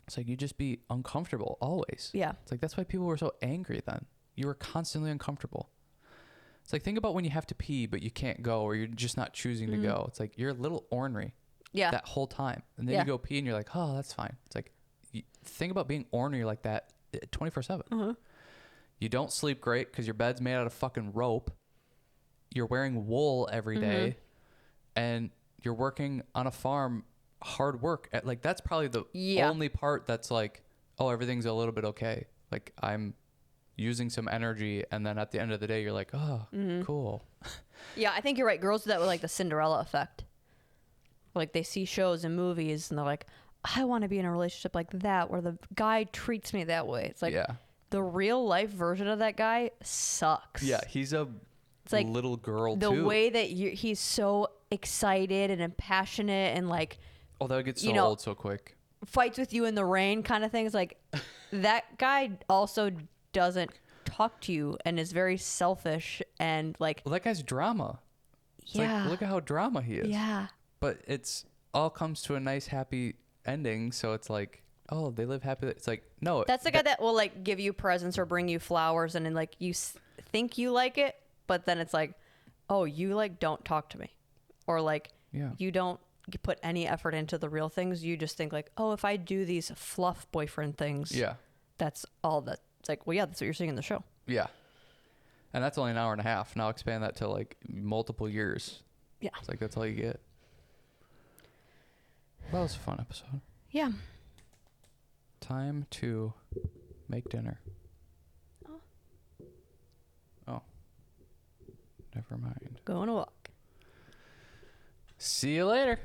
It's like, you'd just be uncomfortable always. Yeah. It's like, that's why people were so angry then. You were constantly uncomfortable. It's like, think about when you have to pee, but you can't go, or you're just not choosing to go. It's like, you're a little ornery that whole time. And then you go pee and you're like, oh, that's fine. It's like, think about being ornery like that 24/7. Mm-hmm. You don't sleep great because your bed's made out of fucking rope. You're wearing wool every day, and you're working on a farm, hard work. Like, that's probably the only part that's like, oh, everything's a little bit okay. Like, I'm using some energy, and then at the end of the day, you're like, oh, cool. Yeah, I think you're right. Girls do that with like the Cinderella effect. Like, they see shows and movies, and they're like, I want to be in a relationship like that, where the guy treats me that way. It's like, the real life version of that guy sucks. Yeah, he's a little girl the too. The way that he's so excited and passionate and like, oh, that would get so old so quick. Fights with you in the rain kind of things. Like that guy also doesn't talk to you and is very selfish and like. Well, that guy's drama. It's like, look at how drama he is. Yeah. But it's all comes to a nice, happy ending. So it's like, oh, they live happy. It's like, no. That's the guy that will like give you presents or bring you flowers and then like you think you like it, but then it's like, oh, you like don't talk to me, or like you don't put any effort into the real things. You just think like, oh, if I do these fluff boyfriend things, that's all that. It's like, well, yeah, that's what you're seeing in the show. Yeah. And that's only an hour and a half. Now expand that to like multiple years. Yeah. It's like, that's all you get. Well, it was a fun episode. Yeah. Time to make dinner. Oh. Never mind. Go on a walk. See you later.